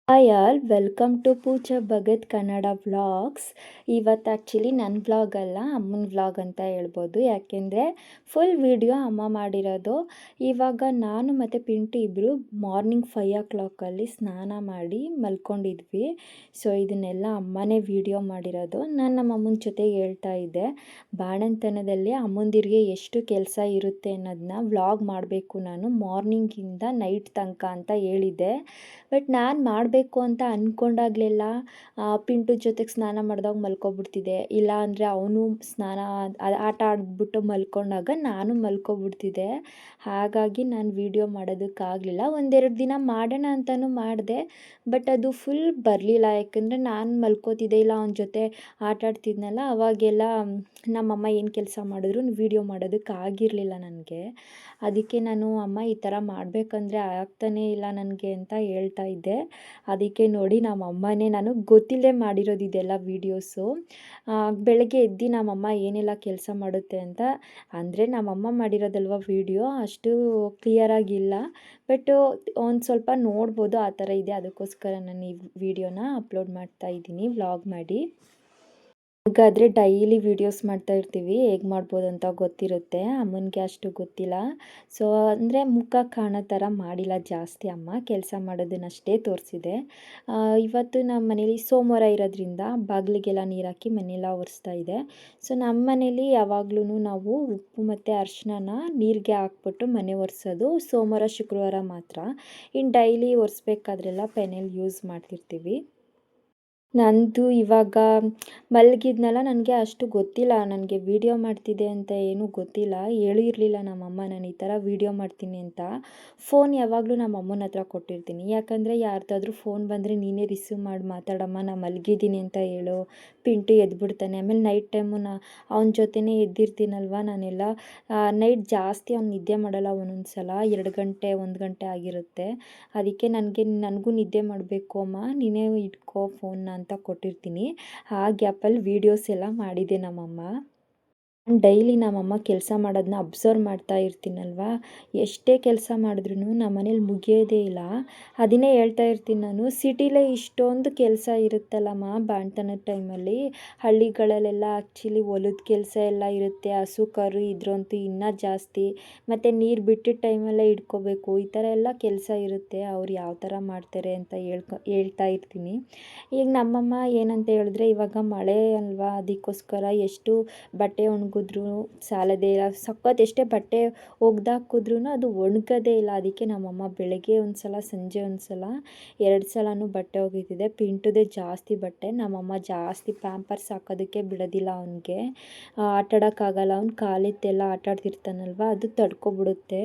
Hi all welcome to Pooja Bhagat Kannada vlogs. ಇವತ್ತು actually ನನ್ನ vlog ಅಲ್ಲ, ಅಮ್ಮನ ವ್ಲಾಗ್ ಅಂತ ಹೇಳ್ಬೋದು. ಯಾಕೆಂದರೆ ಫುಲ್ ವಿಡಿಯೋ ಅಮ್ಮ ಮಾಡಿರೋದು. ಇವಾಗ ನಾನು ಮತ್ತು ಪಿಂಟು ಇಬ್ಬರು ಮಾರ್ನಿಂಗ್ 5 o'clock ಸ್ನಾನ ಮಾಡಿ ಮಲ್ಕೊಂಡಿದ್ವಿ. ಸೊ ಇದನ್ನೆಲ್ಲ ಅಮ್ಮನೇ ವಿಡಿಯೋ ಮಾಡಿರೋದು. ನಾನು ನಮ್ಮ ಅಮ್ಮನ ಜೊತೆಗೆ ಹೇಳ್ತಾ ಇದ್ದೆ, ಬಾಣಂತನದಲ್ಲಿ ಅಮ್ಮಂದಿರಿಗೆ ಎಷ್ಟು ಕೆಲಸ ಇರುತ್ತೆ ಅನ್ನೋದನ್ನ ವ್ಲಾಗ್ ಮಾಡಬೇಕು ನಾನು ಮಾರ್ನಿಂಗಿಂದ ನೈಟ್ ತನಕ ಅಂತ ಹೇಳಿದ್ದೆ. ಬಟ್ ನಾನು ಮಾಡಬೇಕು ಅಂತ ಅಂದ್ಕೊಂಡಾಗಲೆಲ್ಲ ಪಿಂಟು ಜೊತೆಗೆ ಸ್ನಾನ ಮಾಡಿದಾಗ ಮಲ್ಕೊಬಿಡ್ತಿದ್ದೆ. ಇಲ್ಲ ಅಂದರೆ ಅವನು ಆಟ ಆಡ್ಬಿಟ್ಟು ಮಲ್ಕೊಂಡಾಗ ನಾನು ಮಲ್ಕೊಬಿಡ್ತಿದ್ದೆ. ಹಾಗಾಗಿ ನಾನು ವೀಡಿಯೋ ಮಾಡೋದಕ್ಕಾಗಲಿಲ್ಲ. ಒಂದೆರಡು ದಿನ ಮಾಡೋಣ ಅಂತಲೂ ಮಾಡಿದೆ, ಬಟ್ ಅದು ಫುಲ್ ಬರಲಿಲ್ಲ. ಯಾಕಂದರೆ ನಾನು ಮಲ್ಕೋತಿದ್ದೆ, ಇಲ್ಲ ಅವನ ಜೊತೆ ಆಟ ಆಡ್ತಿದ್ನಲ್ಲ, ಅವಾಗೆಲ್ಲ ನಮ್ಮಮ್ಮ ಏನು ಕೆಲಸ ಮಾಡಿದ್ರು ವೀಡಿಯೋ ಮಾಡೋದಕ್ಕಾಗಿರಲಿಲ್ಲ ನನಗೆ. ಅದಕ್ಕೆ ನಾನು ಅಮ್ಮ ಈ ಥರ ಮಾಡಬೇಕಂದ್ರೆ ಆಗ್ತಾನೇ ಇಲ್ಲ ನನಗೆ ಅಂತ ಹೇಳ್ತಾ ಇದ್ದೆ. ಅದಕ್ಕೆ ನೋಡಿ ನಮ್ಮಮ್ಮನೇ, ನನಗೆ ಗೊತ್ತಿಲ್ಲದೆ ಮಾಡಿರೋದು ಇದೆಲ್ಲ ವೀಡಿಯೋಸು. ಬೆಳಗ್ಗೆ ಎದ್ದು ನಮ್ಮಮ್ಮ ಏನೆಲ್ಲ ಕೆಲಸ ಮಾಡುತ್ತೆ ಅಂತ ಅಂದರೆ ನಮ್ಮಮ್ಮ ಮಾಡಿರೋದಲ್ವ ವೀಡಿಯೋ, ಅಷ್ಟು ಕ್ಲಿಯರಾಗಿಲ್ಲ. ಬಟ್ ಒಂದು ಸ್ವಲ್ಪ ನೋಡ್ಬೋದು, ಆ ಥರ ಇದೆ. ಅದಕ್ಕೋಸ್ಕರ ನಾನು ಈ ವಿಡಿಯೋನ ಅಪ್ಲೋಡ್ ಮಾಡ್ತಾ ಇದ್ದೀನಿ ವ್ಲಾಗ್ ಮಾಡಿ. ಹಾಗಾದರೆ ಡೈಲಿ ವೀಡಿಯೋಸ್ ಮಾಡ್ತಾ ಇರ್ತೀವಿ, ಹೇಗೆ ಮಾಡ್ಬೋದು ಅಂತ ಗೊತ್ತಿರುತ್ತೆ. ಅಮ್ಮನಿಗೆ ಅಷ್ಟು ಗೊತ್ತಿಲ್ಲ. ಸೊ ಅಂದರೆ ಮುಖ ಕಾಣೋ ಥರ ಮಾಡಿಲ್ಲ ಜಾಸ್ತಿ ಅಮ್ಮ, ಕೆಲಸ ಮಾಡೋದನ್ನಷ್ಟೇ ತೋರಿಸಿದೆ. ಇವತ್ತು ನಮ್ಮ ಮನೇಲಿ ಸೋಮವಾರ ಇರೋದ್ರಿಂದ ಬಾಗಿಲಿಗೆಲ್ಲ ನೀರು ಹಾಕಿ ಮನೆಯೆಲ್ಲ ಒರೆಸ್ತಾ ಇದೆ. ಸೊ ನಮ್ಮ ಮನೇಲಿ ಯಾವಾಗ್ಲೂ ನಾವು ಉಪ್ಪು ಮತ್ತು ಅರಿಶಿನ ನೀರಿಗೆ ಹಾಕ್ಬಿಟ್ಟು ಮನೆ ಒರೆಸೋದು ಸೋಮವಾರ ಶುಕ್ರವಾರ ಮಾತ್ರ. ಇನ್ನು ಡೈಲಿ ಒರೆಸ್ಬೇಕಾದ್ರೆಲ್ಲ ಪೆನೆಲ್ ಯೂಸ್ ಮಾಡ್ತಿರ್ತೀವಿ. ನಂದು ಇವಾಗ ಮಲಗಿದ್ನಲ್ಲ, ನನಗೆ ಅಷ್ಟು ಗೊತ್ತಿಲ್ಲ, ನನಗೆ ವೀಡಿಯೋ ಮಾಡ್ತಿದ್ದೆ ಅಂತ ಏನೂ ಗೊತ್ತಿಲ್ಲ. ಹೇಳಿರಲಿಲ್ಲ ನಮ್ಮಮ್ಮ ನಾನು ಈ ಥರ ವೀಡಿಯೋ ಮಾಡ್ತೀನಿ ಅಂತ. ಫೋನ್ ಯಾವಾಗಲೂ ನಮ್ಮ ಅಮ್ಮನ ಹತ್ರ ಕೊಟ್ಟಿರ್ತೀನಿ. ಯಾಕಂದರೆ ಯಾರ್ದಾದ್ರೂ ಫೋನ್ ಬಂದರೆ ನೀನೇ ರಿಸೀವ್ ಮಾಡಿ ಮಾತಾಡಮ್ಮ, ನಾನು ಮಲಗಿದ್ದೀನಿ ಅಂತ ಹೇಳು, ಪಿಂಟು ಎದ್ಬಿಡ್ತಾನೆ. ಆಮೇಲೆ ನೈಟ್ ಟೈಮು ಅವನ ಜೊತೆನೇ ಎದ್ದಿರ್ತೀನಲ್ವ ನಾನೆಲ್ಲ. ನೈಟ್ ಜಾಸ್ತಿ ಅವ್ನು ನಿದ್ದೆ ಮಾಡಲ್ಲ, ಒಂದೊಂದು ಸಲ 2 ಗಂಟೆ 1 ಗಂಟೆ ಆಗಿರುತ್ತೆ. ಅದಕ್ಕೆ ನನಗೂ ನಿದ್ದೆ ಮಾಡಬೇಕು ಅಮ್ಮ, ನೀನೇ ಇಟ್ಕೋ ಫೋನ್ನ ಅಂತ ಕೊಟ್ಟಿರ್ತೀನಿ. ಆ ಗ್ಯಾಪಲ್ಲಿ ವೀಡಿಯೋಸ್ ಎಲ್ಲ ಮಾಡಿದೆ ನಮ್ಮಮ್ಮ. ಡೈಲಿ ನಮ್ಮಮ್ಮ ಕೆಲಸ ಮಾಡೋದನ್ನ ಅಬ್ಸರ್ವ್ ಮಾಡ್ತಾ ಇರ್ತೀನಲ್ವ, ಎಷ್ಟೇ ಕೆಲಸ ಮಾಡಿದ್ರೂ ನಮ್ಮ ಮನೇಲಿ ಮುಗಿಯೋದೇ ಇಲ್ಲ. ಅದನ್ನೇ ಹೇಳ್ತಾ ಇರ್ತೀನಿ ನಾನು, ಸಿಟಿಲೇ ಇಷ್ಟೊಂದು ಕೆಲಸ ಇರುತ್ತಲ್ಲಮ್ಮ ಬಾಣ್ತನದ ಟೈಮಲ್ಲಿ. ಹಳ್ಳಿಗಳಲ್ಲೆಲ್ಲ ಆ್ಯಕ್ಚುಲಿ ಹೊಲದ ಕೆಲಸ ಎಲ್ಲ ಇರುತ್ತೆ, ಹಸು ಕರು ಇದ್ರಂತೂ ಇನ್ನೂ ಜಾಸ್ತಿ. ಮತ್ತು ನೀರು ಬಿಟ್ಟಿದ್ದ ಟೈಮಲ್ಲೇ ಇಟ್ಕೋಬೇಕು, ಈ ಥರ ಎಲ್ಲ ಕೆಲಸ ಇರುತ್ತೆ. ಅವ್ರು ಯಾವ ಥರ ಮಾಡ್ತಾರೆ ಅಂತ ಹೇಳ್ತಾ ಇರ್ತೀನಿ. ಈಗ ನಮ್ಮಮ್ಮ ಏನಂತ ಹೇಳಿದ್ರೆ, ಇವಾಗ ಮಳೆ ಅಲ್ವಾ, ಅದಕ್ಕೋಸ್ಕರ ಎಷ್ಟು ಬಟ್ಟೆ ಒಣಗಿದ್ರೂ ಸಾಲದೇ ಇಲ್ಲ. ಎಷ್ಟೇ ಬಟ್ಟೆ ಒಗ್ದಾಕಿದ್ರೂ ಅದು ಒಣಗೋದೇ ಇಲ್ಲ. ಅದಕ್ಕೆ ನಮ್ಮಮ್ಮ ಬೆಳಗ್ಗೆ ಒಂದು ಸಲ ಸಂಜೆ ಒಂದು ಸಲ 2 ಸಲನೂ ಬಟ್ಟೆ ಒಗಿತಿದೆ. ಪಿಂಟುದೇ ಜಾಸ್ತಿ ಬಟ್ಟೆ. ನಮ್ಮಮ್ಮ ಜಾಸ್ತಿ ಪ್ಯಾಂಪರ್ಸ್ ಹಾಕೋದಕ್ಕೆ ಬಿಡೋದಿಲ್ಲ ಅವನಿಗೆ. ಆಟಾಡೋಕ್ಕಾಗಲ್ಲ, ಅವ್ನು ಕಾಲೆತ್ತೆಲ್ಲ ಆಟಾಡ್ತಿರ್ತಾನಲ್ವ, ಅದು ತಡ್ಕೊಬಿಡುತ್ತೆ.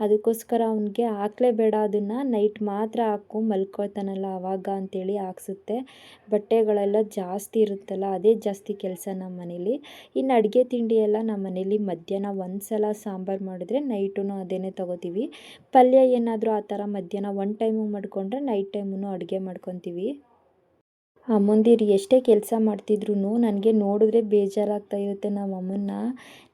ಅದಕ್ಕೋಸ್ಕರ ಅವನಿಗೆ ಹಾಕಲೇಬೇಡ, ಅದನ್ನು ನೈಟ್ ಮಾತ್ರ ಹಾಕು ಮಲ್ಕೊಳ್ತಾನಲ್ಲ ಆವಾಗ ಅಂತೇಳಿ ಹಾಕ್ಸುತ್ತೆ. ಬಟ್ಟೆಗಳೆಲ್ಲ ಜಾಸ್ತಿ ಇರುತ್ತಲ್ಲ, ಅದೇ ಜಾಸ್ತಿ ಕೆಲಸ ನಮ್ಮ ಮನೇಲಿ. ಇನ್ನು ಅಡುಗೆ ತಿಂಡಿ ಎಲ್ಲ ನಮ್ಮ ಮನೇಲಿ ಮಧ್ಯಾಹ್ನ ಒಂದು ಸಲ ಸಾಂಬಾರು ಮಾಡಿದ್ರೆ ನೈಟೂ ಅದೇನೇ ತೊಗೋತೀವಿ. ಪಲ್ಯ ಏನಾದರೂ ಆ ಥರ ಮಧ್ಯಾಹ್ನ ಒನ್ ಟೈಮಿಗೆ ಮಾಡಿಕೊಂಡ್ರೆ ನೈಟ್ ಟೈಮೂ ಅಡುಗೆ ಮಾಡ್ಕೊತೀವಿ. ಅಮ್ಮಂದಿರು ಎಷ್ಟೇ ಕೆಲಸ ಮಾಡ್ತಿದ್ರು ನನಗೆ ನೋಡಿದ್ರೆ ಬೇಜಾರಾಗ್ತಾ ಇರುತ್ತೆ ನಮ್ಮ ಅಮ್ಮನ್ನ.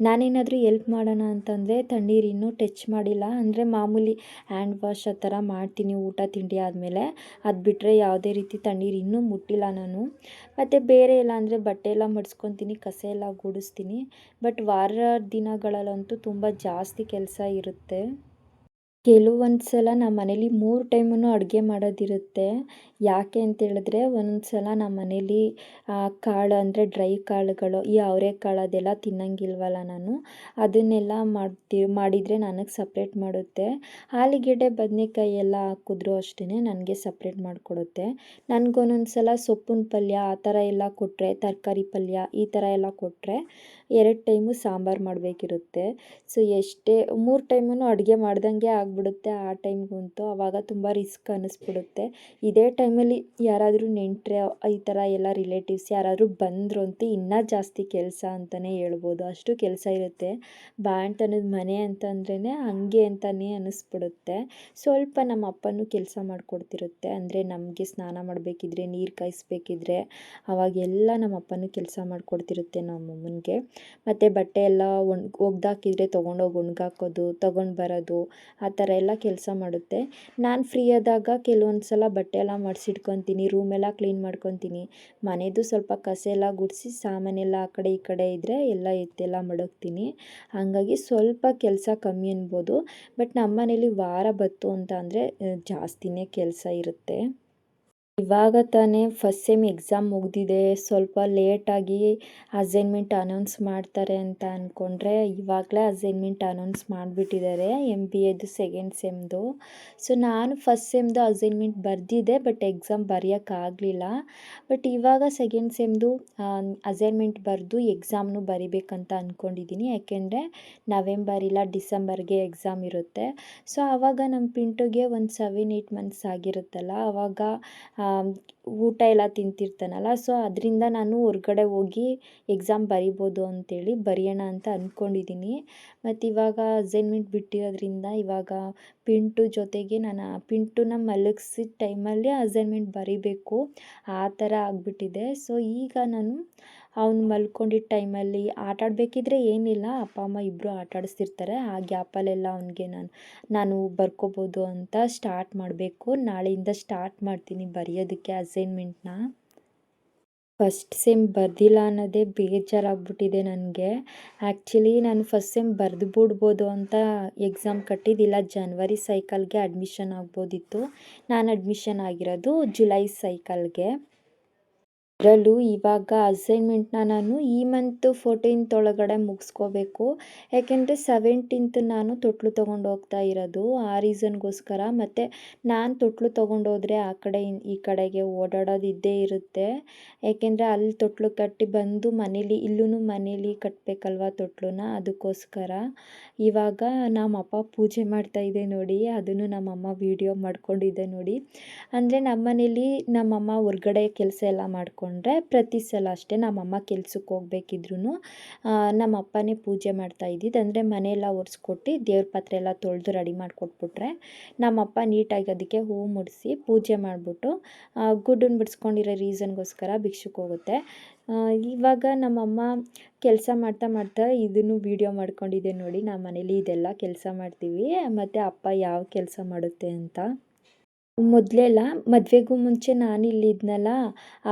ನಾನೇನಾದರೂ ಎಲ್ಪ್ ಮಾಡೋಣ ಅಂತಂದರೆ ತಣ್ಣೀರು ಇನ್ನೂ ಟಚ್ ಮಾಡಿಲ್ಲ. ಅಂದರೆ ಮಾಮೂಲಿ ಹ್ಯಾಂಡ್ ವಾಶ್ ಆ ಥರ ಮಾಡ್ತೀನಿ ಊಟ ತಿಂಡಿ ಆದಮೇಲೆ. ಅದು ಬಿಟ್ಟರೆ ಯಾವುದೇ ರೀತಿ ತಣ್ಣೀರು ಇನ್ನೂ ಮುಟ್ಟಿಲ್ಲ ನಾನು. ಮತ್ತು ಬೇರೆ ಎಲ್ಲ ಅಂದರೆ ಬಟ್ಟೆ ಎಲ್ಲ ಮಡ್ಸ್ಕೊತೀನಿ, ಕಸ ಎಲ್ಲ ಗುಡಿಸ್ತೀನಿ. ಬಟ್ ವಾರ ದಿನಗಳಲ್ಲಂತೂ ತುಂಬ ಜಾಸ್ತಿ ಕೆಲಸ ಇರುತ್ತೆ. ಕೆಲವೊಂದು ಸಲ ನಮ್ಮ ಮನೇಲಿ 3 ಟೈಮೂ ಅಡುಗೆ ಮಾಡೋದಿರುತ್ತೆ. ಯಾಕೆ ಅಂತೇಳಿದ್ರೆ, ಒಂದೊಂದು ಸಲ ನಮ್ಮ ಮನೇಲಿ ಕಾಳು ಅಂದರೆ ಡ್ರೈ ಕಾಳುಗಳು, ಈ ಅವರೆಕಾಳು ಅದೆಲ್ಲ ತಿನ್ನಂಗಿಲ್ವಲ್ಲ ನಾನು. ಅದನ್ನೆಲ್ಲ ಮಾಡಿದರೆ ನನಗೆ ಸಪ್ರೇಟ್ ಮಾಡುತ್ತೆ. ಆಲೂಗೆಡ್ಡೆ ಬದನೇಕಾಯಿ ಎಲ್ಲ ಹಾಕಿದ್ರೂ ಅಷ್ಟೇ ನನಗೆ ಸಪ್ರೇಟ್ ಮಾಡಿಕೊಡುತ್ತೆ. ನನಗೊಂದೊಂದು ಸಲ ಸೊಪ್ಪಿನ ಪಲ್ಯ ಆ ಥರ ಎಲ್ಲ ಕೊಟ್ಟರೆ, ತರಕಾರಿ ಪಲ್ಯ ಈ ಥರ ಎಲ್ಲ ಕೊಟ್ಟರೆ 2 ಟೈಮು ಸಾಂಬಾರು ಮಾಡಬೇಕಿರುತ್ತೆ. ಸೊ ಎಷ್ಟೇ 3 ಟೈಮೂ ಅಡುಗೆ ಮಾಡ್ದಂಗೆ ಆಗಿಬಿಡುತ್ತೆ ಆ ಟೈಮ್ಗಂತೂ. ಆವಾಗ ತುಂಬ ರಿಸ್ಕ್ ಅನ್ನಿಸ್ಬಿಡುತ್ತೆ. ಇದೇ ಟೈಮಲ್ಲಿ ಯಾರಾದರೂ ನೆಂಟರೆ ಈ ಥರ ಎಲ್ಲ ರಿಲೇಟಿವ್ಸ್ ಯಾರಾದರೂ ಬಂದರು ಅಂತೂ ಇನ್ನೂ ಜಾಸ್ತಿ ಕೆಲಸ ಅಂತಲೇ ಹೇಳ್ಬೋದು, ಅಷ್ಟು ಕೆಲಸ ಇರುತ್ತೆ. ಬಾಣ್ತನದ ಮನೆ ಅಂತಂದ್ರೇ ಹಾಗೆ ಅಂತಲೇ ಅನ್ನಿಸ್ಬಿಡುತ್ತೆ. ಸ್ವಲ್ಪ ನಮ್ಮ ಅಪ್ಪನೂ ಕೆಲಸ ಮಾಡಿಕೊಡ್ತಿರುತ್ತೆ. ಅಂದರೆ ನಮಗೆ ಸ್ನಾನ ಮಾಡಬೇಕಿದ್ರೆ, ನೀರು ಕಾಯಿಸ್ಬೇಕಿದ್ರೆ ಅವಾಗೆಲ್ಲ ನಮ್ಮ ಅಪ್ಪನೂ ಕೆಲಸ ಮಾಡಿಕೊಡ್ತಿರುತ್ತೆ ನಮ್ಮ ಅಮ್ಮನಿಗೆ. ಮತ್ತು ಬಟ್ಟೆ ಎಲ್ಲ ಒಗ್ದಾಕಿದ್ರೆ ತೊಗೊಂಡೋಗಿ ಒಣಗಾಕೋದು, ತೊಗೊಂಡು ಬರೋದು, ಆ ಥರ ಎಲ್ಲ ಕೆಲಸ ಮಾಡುತ್ತೆ. ನಾನು ಫ್ರೀ ಆದಾಗ ಕೆಲವೊಂದು ಸಲ ಬಟ್ಟೆ ಎಲ್ಲ ಮಡಿಸಿಟ್ಕೊತೀನಿ, ರೂಮೆಲ್ಲ ಕ್ಲೀನ್ ಮಾಡ್ಕೊತೀನಿ. ಮನೆಯದು ಸ್ವಲ್ಪ ಕಸ ಎಲ್ಲ ಗುಡಿಸಿ ಸಾಮಾನೆಲ್ಲ ಆ ಕಡೆ ಈ ಕಡೆ ಇದ್ದರೆ ಎಲ್ಲ ಎತ್ತೆಲ್ಲ ಮಡಗ್ತೀನಿ. ಹಾಗಾಗಿ ಸ್ವಲ್ಪ ಕೆಲಸ ಕಮ್ಮಿ ಅನ್ಬೋದು. ಬಟ್ ನಮ್ಮ ಮನೇಲಿ ವಾರ ಬತ್ತು ಅಂತ ಅಂದರೆ ಜಾಸ್ತಿನೇ ಕೆಲಸ ಇರುತ್ತೆ. ಇವಾಗ ತಾನೇ ಫಸ್ಟ್ ಸೆಮ್ ಎಕ್ಸಾಮ್ ಮುಗಿದಿದೆ. ಸ್ವಲ್ಪ ಲೇಟಾಗಿ ಅಸೈನ್ಮೆಂಟ್ ಅನೌನ್ಸ್ ಮಾಡ್ತಾರೆ ಅಂತ ಅಂದ್ಕೊಂಡ್ರೆ ಇವಾಗಲೇ ಅಸೈನ್ಮೆಂಟ್ ಅನೌನ್ಸ್ ಮಾಡಿಬಿಟ್ಟಿದ್ದಾರೆ MBAದು ಸೆಕೆಂಡ್ ಸೆಮ್ದು. ಸೊ ನಾನು ಫಸ್ಟ್ ಸೆಮ್ದು ಅಸೈನ್ಮೆಂಟ್ ಬರೆದಿದ್ದೆ, ಬಟ್ ಎಕ್ಸಾಮ್ ಬರೆಯೋಕ್ಕಾಗಲಿಲ್ಲ. ಬಟ್ ಇವಾಗ ಸೆಕೆಂಡ್ ಸೆಮ್ದು ಅಸೈನ್ಮೆಂಟ್ ಬರೆದು ಎಕ್ಸಾಮ್ನು ಬರಿಬೇಕಂತ ಅಂದ್ಕೊಂಡಿದ್ದೀನಿ. ಯಾಕೆಂದರೆ ನವೆಂಬರ್ ಇಲ್ಲ ಡಿಸೆಂಬರ್ಗೆ ಎಕ್ಸಾಮ್ ಇರುತ್ತೆ. ಸೊ ಆವಾಗ ನಮ್ಮ ಪಿಂಟುಗೆ ಒಂದು 7-8 ಮಂತ್ಸ್ ಆಗಿರುತ್ತಲ್ಲ, ಆವಾಗ ಊಟ ಎಲ್ಲ ತಿಂತಿರ್ತಾನಲ್ಲ. ಸೊ ಅದರಿಂದ ನಾನು ಹೊರ್ಗಡೆ ಹೋಗಿ ಎಕ್ಸಾಮ್ ಬರಿಬೋದು ಅಂತೇಳಿ ಬರೆಯೋಣ ಅಂತ ಅಂದ್ಕೊಂಡಿದ್ದೀನಿ. ಮತ್ತು ಇವಾಗ ಅಸೈನ್ಮೆಂಟ್ ಬಿಟ್ಟಿರೋದ್ರಿಂದ ಇವಾಗ ಪಿಂಟು ಜೊತೆಗೆ ನಾನು ಪಿಂಟುನ ಮಲಗಿಸಿದ ಟೈಮಲ್ಲಿ ಅಸೈನ್ಮೆಂಟ್ ಬರಿಬೇಕು, ಆ ಥರ ಆಗಿಬಿಟ್ಟಿದೆ. ಸೊ ಈಗ ನಾನು ಅವ್ನು ಮಲ್ಕೊಂಡಿದ್ದ ಟೈಮಲ್ಲಿ ಆಟಾಡಬೇಕಿದ್ರೆ ಏನಿಲ್ಲ, ಅಪ್ಪ ಅಮ್ಮ ಇಬ್ಬರು ಆಟಾಡಿಸ್ತಿರ್ತಾರೆ. ಆ ಗ್ಯಾಪಲ್ಲೆಲ್ಲ ಅವನಿಗೆ ನಾನು ಬರ್ಕೋಬೋದು ಅಂತ ಸ್ಟಾರ್ಟ್ ಮಾಡಬೇಕು. ನಾಳೆಯಿಂದ ಸ್ಟಾರ್ಟ್ ಮಾಡ್ತೀನಿ ಬರೆಯೋದಕ್ಕೆ ಅಸೈನ್ಮೆಂಟ್ನ. ಫಸ್ಟ್ ಸೆಮ್ ಬರೆದಿಲ್ಲ ಅನ್ನೋದೇ ಬೇಜಾರಾಗ್ಬಿಟ್ಟಿದೆ ನನಗೆ. ಆ್ಯಕ್ಚುಲಿ ನಾನು ಫಸ್ಟ್ ಸೆಮ್ ಬರೆದು ಬಿಡ್ಬೋದು ಅಂತ ಎಕ್ಸಾಮ್ ಕಟ್ಟಿದ್ದಿಲ್ಲ. ಜನವರಿ ಸೈಕಲ್ಗೆ ಅಡ್ಮಿಷನ್ ಆಗ್ಬೋದಿತ್ತು. ನಾನು ಅಡ್ಮಿಷನ್ ಆಗಿರೋದು ಜುಲೈ ಸೈಕಲ್ಗೆ. ಅದರಲ್ಲೂ ಇವಾಗ ಅಸೈನ್ಮೆಂಟ್ನ ನಾನು ಈ ಮಂತು 14th ಒಳಗಡೆ ಮುಗಿಸ್ಕೋಬೇಕು. ಯಾಕೆಂದರೆ 17th ನಾನು ತೊಟ್ಲು ತೊಗೊಂಡು ಹೋಗ್ತಾ ಇರೋದು. ಆ ರೀಸನ್ಗೋಸ್ಕರ. ಮತ್ತು ನಾನು ತೊಟ್ಲು ತೊಗೊಂಡೋದ್ರೆ ಆ ಕಡೆ ಈ ಕಡೆಗೆ ಓಡಾಡೋದು ಇದ್ದೇ ಇರುತ್ತೆ. ಏಕೆಂದರೆ ಅಲ್ಲಿ ತೊಟ್ಲು ಕಟ್ಟಿ ಬಂದು ಇಲ್ಲೂ ಮನೇಲಿ ಕಟ್ಟಬೇಕಲ್ವ ತೊಟ್ಲನ್ನ, ಅದಕ್ಕೋಸ್ಕರ. ಇವಾಗ ನಮ್ಮಪ್ಪ ಪೂಜೆ ಮಾಡ್ತಾಯಿದೆ ನೋಡಿ, ಅದನ್ನು ನಮ್ಮಮ್ಮ ವೀಡಿಯೋ ಮಾಡ್ಕೊಂಡಿದ್ದೆ ನೋಡಿ. ಅಂದರೆ ನಮ್ಮನೇಲಿ ನಮ್ಮಮ್ಮ ಹೊರ್ಗಡೆ ಕೆಲಸ ಎಲ್ಲ ಮಾಡ್ಕೊಂಡ್ರೆ ಪ್ರತಿ ಸಲ ಅಷ್ಟೇ ನಮ್ಮಮ್ಮ ಕೆಲ್ಸಕ್ಕೆ ಹೋಗ್ಬೇಕಿದ್ರು ನಮ್ಮಪ್ಪನೇ ಪೂಜೆ ಮಾಡ್ತಾ ಇದ್ದಿದ್ದು. ಅಂದರೆ ಮನೆಯೆಲ್ಲ ಒರೆಸ್ಕೊಟ್ಟು ದೇವ್ರ ಪಾತ್ರೆ ಎಲ್ಲ ತೊಳೆದು ರೆಡಿ ಮಾಡಿಕೊಟ್ಬಿಟ್ರೆ ನಮ್ಮಪ್ಪ ನೀಟಾಗಿ ಅದಕ್ಕೆ ಹೂವು ಮುಡಿಸಿ ಪೂಜೆ ಮಾಡಿಬಿಟ್ಟು ಗುಡ್ಡನ್ನ ಬಿಡಿಸ್ಕೊಂಡಿರೋ ರೀಸನ್ಗೋಸ್ಕರ ಭಿಕ್ಷಕ್ಕೆ ಹೋಗುತ್ತೆ. ಇವಾಗ ನಮ್ಮಮ್ಮ ಕೆಲಸ ಮಾಡ್ತಾ ಮಾಡ್ತಾ ಇದನ್ನು ವೀಡಿಯೋ ಮಾಡ್ಕೊಂಡಿದ್ದೆ ನೋಡಿ. ನಮ್ಮ ಮನೇಲಿ ಇದೆಲ್ಲ ಕೆಲಸ ಮಾಡ್ತೀವಿ, ಮತ್ತು ಅಪ್ಪ ಯಾವ ಕೆಲಸ ಮಾಡುತ್ತೆ ಅಂತ. ಮೊದಲೆಲ್ಲ ಮದುವೆಗೂ ಮುಂಚೆ ನಾನಿಲ್ಲಿದ್ನಲ್ಲ,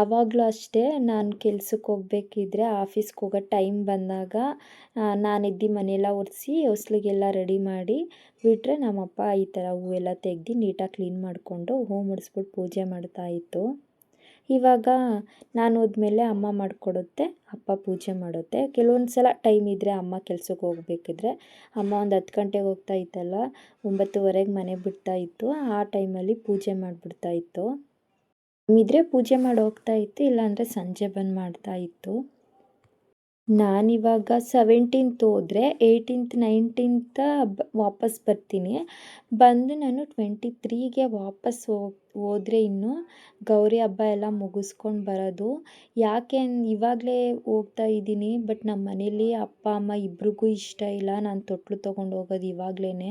ಆವಾಗಲೂ ಅಷ್ಟೇ ನಾನು ಕೆಲ್ಸಕ್ಕೆ ಹೋಗ್ಬೇಕಿದ್ರೆ ಆಫೀಸ್ಗೆ ಹೋಗೋ ಟೈಮ್ ಬಂದಾಗ ನಾನೆದ್ದು ಮನೆಯೆಲ್ಲ ಒರೆಸಿ ಹೊಸ್ಲಿಗೆಲ್ಲ ರೆಡಿ ಮಾಡಿ ಬಿಟ್ಟರೆ ನಮ್ಮಪ್ಪ ಈ ಥರ ಹೂವೆಲ್ಲ ತೆಗ್ದು ನೀಟಾಗಿ ಕ್ಲೀನ್ ಮಾಡಿಕೊಂಡು ಹೂ ಮುಡಿಸ್ಬಿಟ್ಟು ಪೂಜೆ ಮಾಡ್ತಾಯಿತ್ತು. ಇವಾಗ ನಾನು ಹೋದ್ಮೇಲೆ ಅಮ್ಮ ಮಾಡಿಕೊಡುತ್ತೆ, ಅಪ್ಪ ಪೂಜೆ ಮಾಡುತ್ತೆ. ಕೆಲವೊಂದು ಸಲ ಟೈಮ್ ಇದ್ದರೆ ಅಮ್ಮ ಕೆಲ್ಸಕ್ಕೆ ಹೋಗ್ಬೇಕಿದ್ರೆ ಅಮ್ಮ ಒಂದು 10 ಗಂಟೆಗೆ ಹೋಗ್ತಾ ಇತ್ತಲ್ಲ, 9:30ಗೆ ಮನೆ ಬಿಡ್ತಾ ಇತ್ತು. ಆ ಟೈಮಲ್ಲಿ ಪೂಜೆ ಮಾಡಿಬಿಡ್ತಾಯಿತ್ತು. ಇದ್ರೆ ಪೂಜೆ ಮಾಡಿ ಹೋಗ್ತಾ ಇತ್ತು, ಇಲ್ಲಾಂದರೆ ಸಂಜೆ ಬಂದು ಮಾಡ್ತಾಯಿತ್ತು. ನಾನಿವಾಗ 17th ಹೋದರೆ 18th 19th ವಾಪಸ್ ಬರ್ತೀನಿ. ಬಂದು ನಾನು 23ಗೆ ವಾಪಸ್ ಹೋದರೆ ಇನ್ನು ಗೌರಿ ಹಬ್ಬ ಎಲ್ಲ ಮುಗಿಸ್ಕೊಂಡು ಬರೋದು. ಯಾಕೆ ಇವಾಗಲೇ ಹೋಗ್ತಾ ಇದ್ದೀನಿ, ಬಟ್ ನಮ್ಮ ಮನೇಲಿ ಅಪ್ಪ ಅಮ್ಮ ಇಬ್ರಿಗೂ ಇಷ್ಟ ಇಲ್ಲ ನಾನು ತೊಟ್ಲು ತೊಗೊಂಡು ಹೋಗೋದು ಇವಾಗಲೇ.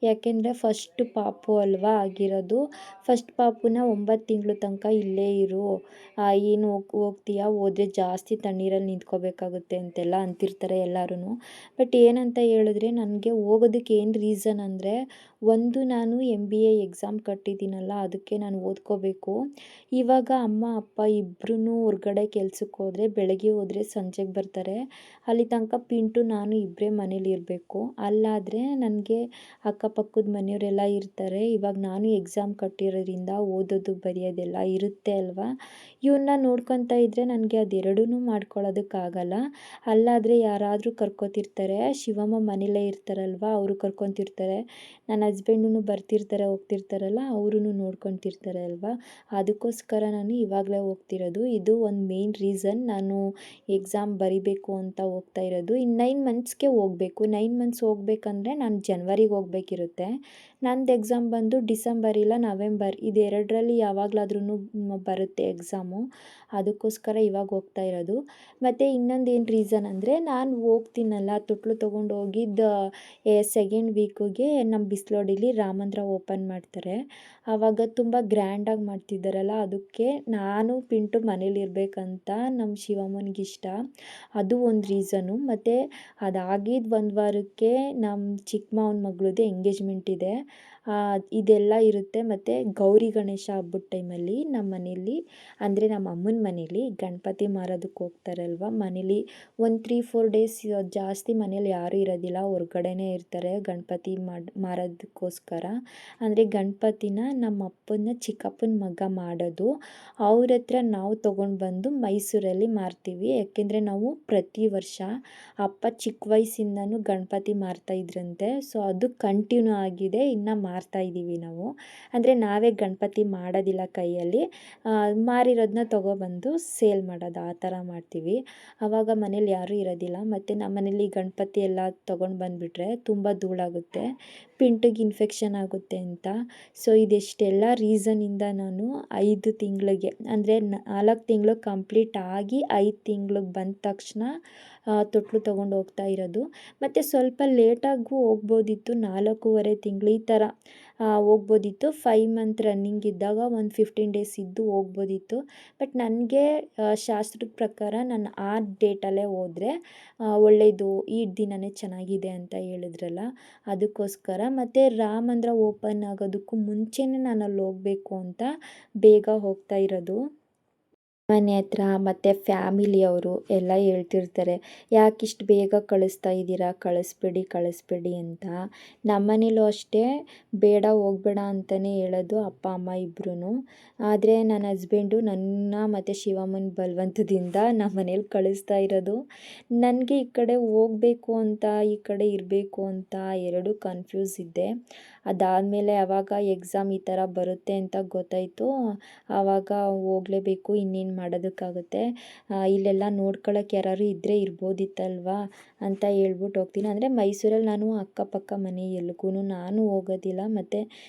ಯಾಕೆಂದರೆ ಫಸ್ಟ್ ಪಾಪು ಅಲ್ವಾ ಆಗಿರೋದು. ಫಸ್ಟ್ ಪಾಪುನ 9 ತಿಂಗಳು ತನಕ ಇಲ್ಲೇ ಇರು, ಏನು ಹೋಗ್ತೀಯಾ, ಹೋದರೆ ಜಾಸ್ತಿ ತಣ್ಣೀರಲ್ಲಿ ನಿಂತ್ಕೋಬೇಕಾಗುತ್ತೆ ಅಂತೆಲ್ಲ ಅಂತಿರ್ತಾರೆ ಎಲ್ಲರೂ. ಬಟ್ ಏನಂತ ಹೇಳಿದ್ರೆ ನನಗೆ ಹೋಗೋದಕ್ಕೆ ಏನು ರೀಸನ್ ಅಂದರೆ, ಒಂದು ನಾನು MBA ಎಕ್ಸಾಮ್ ಕಟ್ಟಿದ್ದೀನಲ್ಲ, ಅದಕ್ಕೆ ನಾನು ಓದ್ಕೋಬೇಕು. ಇವಾಗ ಅಮ್ಮ ಅಪ್ಪ ಇಬ್ಬರೂ ಹೊರ್ಗಡೆ ಕೆಲ್ಸಕ್ಕೆ ಹೋದರೆ ಬೆಳಗ್ಗೆ ಹೋದರೆ ಸಂಜೆಗೆ ಬರ್ತಾರೆ. ಅಲ್ಲಿ ತನಕ ಪಿಂಟು ನಾನು ಇಬ್ಬರೇ ಮನೇಲಿ ಇರಬೇಕು. ಅಲ್ಲಾದರೆ ನನಗೆ ಅಕ್ಕಪಕ್ಕದ ಮನೆಯವರೆಲ್ಲ ಇರ್ತಾರೆ. ಇವಾಗ ನಾನು ಎಕ್ಸಾಮ್ ಕಟ್ಟಿರೋದ್ರಿಂದ ಓದೋದು ಬರೆಯೋದೆಲ್ಲ ಇರುತ್ತೆ ಅಲ್ವಾ. ಇವನ್ನ ನೋಡ್ಕೊತಾ ಇದ್ದರೆ ನನಗೆ ಅದೆರಡೂ ಮಾಡ್ಕೊಳ್ಳೋದಕ್ಕಾಗಲ್ಲ. ಅಲ್ಲಾದರೆ ಯಾರಾದರೂ ಕರ್ಕೊತಿರ್ತಾರೆ, ಶಿವಮ್ಮ ಮನೇಲೇ ಇರ್ತಾರಲ್ವ, ಅವರು ಕರ್ಕೊತಿರ್ತಾರೆ. ನನ್ನ ಹಸ್ಬೆಂಡೂ ಬರ್ತಿರ್ತಾರೆ ಹೋಗ್ತಿರ್ತಾರಲ್ಲ, ಅವರೂ ನೋಡ್ಕೊತಿರ್ತಾರೆ ಅಲ್ವಾ. ಅದಕ್ಕೋಸ್ಕರ ನಾನು ಇವಾಗಲೇ ಹೋಗ್ತಿರೋದು. ಇದು ಒಂದು ಮೇನ್ ರೀಸನ್ ನಾನು ಎಕ್ಸಾಮ್ ಬರಿಬೇಕು ಅಂತ ಹೋಗ್ತಾ ಇರೋದು. ಇನ್ನು 9 ಮಂತ್ಸ್ಗೆ ಹೋಗಬೇಕು. 9 ಮಂತ್ಸ್ ಹೋಗ್ಬೇಕಂದ್ರೆ ನಾನು ಜನವರಿಗೆ ಹೋಗಬೇಕಿರುತ್ತೆ. ನಂದು ಎಕ್ಸಾಮ್ ಬಂದು ಡಿಸೆಂಬರ್ ಇಲ್ಲ ನವೆಂಬರ್ ಇದೆರಡರಲ್ಲಿ ಯಾವಾಗಲಾದ್ರೂ ಬರುತ್ತೆ ಎಕ್ಸಾಮು. ಅದಕ್ಕೋಸ್ಕರ ಇವಾಗ ಹೋಗ್ತಾ ಇರೋದು. ಮತ್ತು ಇನ್ನೊಂದು ಏನು ರೀಸನ್ ಅಂದರೆ, ನಾನು ಹೋಗ್ತೀನಲ್ಲ ತೊಟ್ಲು ತೊಗೊಂಡು ಹೋಗಿದ್ದು ಸೆಕೆಂಡ್ ವೀಕಿಗೆ ನಮ್ಮ ಬಿಸ್ಲೋಡಿಲಿ ರಾಮ ಮಂದಿರ ಓಪನ್ ಮಾಡ್ತಾರೆ. ಆವಾಗ ತುಂಬ ಗ್ರ್ಯಾಂಡಾಗಿ ಮಾಡ್ತಿದ್ದಾರಲ್ಲ ಅದಕ್ಕೆ ನಾನು ಪಿಂಟು ಮನೇಲಿರ್ಬೇಕಂತ ನಮ್ಮ ಶಿವಮ್ಮನಿಗಿಷ್ಟ. ಅದು ಒಂದು ರೀಸನು. ಮತ್ತು ಅದಾಗಿದ್ದು 1 ವಾರಕ್ಕೆ ನಮ್ಮ ಚಿಕ್ಕ ಮಾವನ ಮಗಳದ್ದು ಎಂಗೇಜ್ಮೆಂಟ್ ಇದೆ. ಇದೆಲ್ಲ ಇರುತ್ತೆ. ಮತ್ತು ಗೌರಿ ಗಣೇಶ ಹಬ್ಬದ ಟೈಮಲ್ಲಿ ನಮ್ಮ ಮನೇಲಿ, ಅಂದರೆ ನಮ್ಮ ಅಮ್ಮನ ಮನೇಲಿ ಗಣಪತಿ ಮಾರೋದಕ್ಕೆ ಹೋಗ್ತಾರಲ್ವ, ಮನೇಲಿ ಒಂದು 3-4 ಡೇಸ್ ಜಾಸ್ತಿ ಮನೇಲಿ ಯಾರೂ ಇರೋದಿಲ್ಲ, ಹೊರ್ಗಡೆನೇ ಇರ್ತಾರೆ ಗಣಪತಿ ಮಾರೋದಕ್ಕೋಸ್ಕರ. ಅಂದರೆ ಗಣಪತಿನ ನಮ್ಮ ಅಪ್ಪನ ಚಿಕ್ಕಪ್ಪನ ಮಗ ಮಾಡೋದು. ಅವ್ರ ಹತ್ರ ನಾವು ತೊಗೊಂಡು ಬಂದು ಮೈಸೂರಲ್ಲಿ ಮಾರ್ತೀವಿ. ಯಾಕೆಂದರೆ ನಾವು ಪ್ರತಿ ವರ್ಷ ಅಪ್ಪ ಚಿಕ್ಕ ವಯಸ್ಸಿಂದನೂ ಗಣಪತಿ ಮಾರ್ತಾಯಿದ್ರಂತೆ. ಸೊ ಅದು ಕಂಟಿನ್ಯೂ ಆಗಿದೆ, ಇನ್ನು ಮಾರ್ತಾಯಿದ್ದೀವಿ ನಾವು. ಅಂದರೆ ನಾವೇ ಗಣಪತಿ ಮಾಡೋದಿಲ್ಲ ಕೈಯಲ್ಲಿ, ಮಾರಿರೋದನ್ನ ತೊಗೊಬಂದು ಸೇಲ್ ಮಾಡೋದು, ಆ ಥರ ಮಾಡ್ತೀವಿ. ಆವಾಗ ಮನೇಲಿ ಯಾರೂ ಇರೋದಿಲ್ಲ. ಮತ್ತು ನಮ್ಮ ಮನೇಲಿ ಗಣಪತಿ ಎಲ್ಲ ತೊಗೊಂಡು ಬಂದುಬಿಟ್ರೆ ತುಂಬ ಧೂಳಾಗುತ್ತೆ, ಪಿಂಟಿಗೆ ಇನ್ಫೆಕ್ಷನ್ ಆಗುತ್ತೆ ಅಂತ. ಸೊ ಇದೆಷ್ಟೆಲ್ಲ ರೀಸನಿಂದ ನಾನು 5 ತಿಂಗಳಿಗೆ, ಅಂದರೆ 4 ತಿಂಗಳು ಕಂಪ್ಲೀಟ್ ಆಗಿ 5 ತಿಂಗ್ಳಿಗೆ ಬಂದ ತಕ್ಷಣ ತೊಟ್ಲು ತೊಗೊಂಡು ಹೋಗ್ತಾ ಇರೋದು. ಮತ್ತು ಸ್ವಲ್ಪ ಲೇಟಾಗೂ ಹೋಗ್ಬೋದಿತ್ತು, 4.5 ತಿಂಗಳು ಈ ಥರ ಹೋಗ್ಬೋದಿತ್ತು. 5 ಮಂತ್ ರನ್ನಿಂಗ್ ಇದ್ದಾಗ ಒಂದು 15 ಡೇಸ್ ಇದ್ದು ಹೋಗ್ಬೋದಿತ್ತು. ಬಟ್ ನನಗೆ ಶಾಸ್ತ್ರದ ಪ್ರಕಾರ ನಾನು ಆ ಡೇಟಲ್ಲೇ ಹೋದರೆ ಒಳ್ಳೆಯದು, ಈ ದಿನವೇ ಚೆನ್ನಾಗಿದೆ ಅಂತ ಹೇಳಿದ್ರಲ್ಲ, ಅದಕ್ಕೋಸ್ಕರ. ಮತ್ತು ರಾಮ ಮಂದಿರ ಓಪನ್ ಆಗೋದಕ್ಕೂ ಮುಂಚೆನೇ ನಾನು ಅಲ್ಲಿ ಹೋಗಬೇಕು ಅಂತ ಬೇಗ ಹೋಗ್ತಾ ಇರೋದು. ಮನೆ ಹತ್ರ ಮತ್ತು ಫ್ಯಾಮಿಲಿಯವರು ಎಲ್ಲ ಹೇಳ್ತಿರ್ತಾರೆ, ಯಾಕಿಷ್ಟು ಬೇಗ ಕಳಿಸ್ತಾ ಇದ್ದೀರಾ, ಕಳಿಸ್ಬೇಡಿ ಅಂತ. ನಮ್ಮನೇಲೂ ಅಷ್ಟೇ ಬೇಡ, ಹೋಗಬೇಡ ಅಂತಲೇ ಹೇಳೋದು ಅಪ್ಪ ಅಮ್ಮ ಇಬ್ಬರೂ. ಆದರೆ ನನ್ನ ಹಸ್ಬೆಂಡು ನನ್ನ ಮತ್ತು ಶಿವಮ್ಮನ ಬಲವಂತದಿಂದ ನಮ್ಮ ಮನೇಲಿ ಕಳಿಸ್ತಾ ಇರೋದು. ನನಗೆ ಈ ಕಡೆ ಹೋಗಬೇಕು ಅಂತ, ಈ ಕಡೆ ಇರಬೇಕು ಅಂತ ಎರಡೂ ಕನ್ಫ್ಯೂಸ್ ಇದ್ದೆ. ಅದಾದಮೇಲೆ ಆವಾಗ ಎಕ್ಸಾಮ್ ಈ ಥರ ಬರುತ್ತೆ ಅಂತ ಗೊತ್ತಾಯಿತು. ಆವಾಗ ಹೋಗಲೇಬೇಕು, ಇನ್ನೇನು ಮಾಡೋದಕ್ಕಾಗುತ್ತೆ, ಇಲ್ಲೆಲ್ಲ ನೋಡ್ಕೊಳ್ಳೋಕೆ ಯಾರಾದ್ರು ಇದ್ದರೆ ಇರ್ಬೋದಿತ್ತಲ್ವ ಅಂತ ಹೇಳ್ಬಿಟ್ಟು ಹೋಗ್ತೀನಿ. ಅಂದರೆ ಮೈಸೂರಲ್ಲಿ ನಾನು ಅಕ್ಕಪಕ್ಕ ಮನೆ ಎಲ್ಗೂ ನಾನು ಹೋಗೋದಿಲ್ಲ. ಮತ್ತು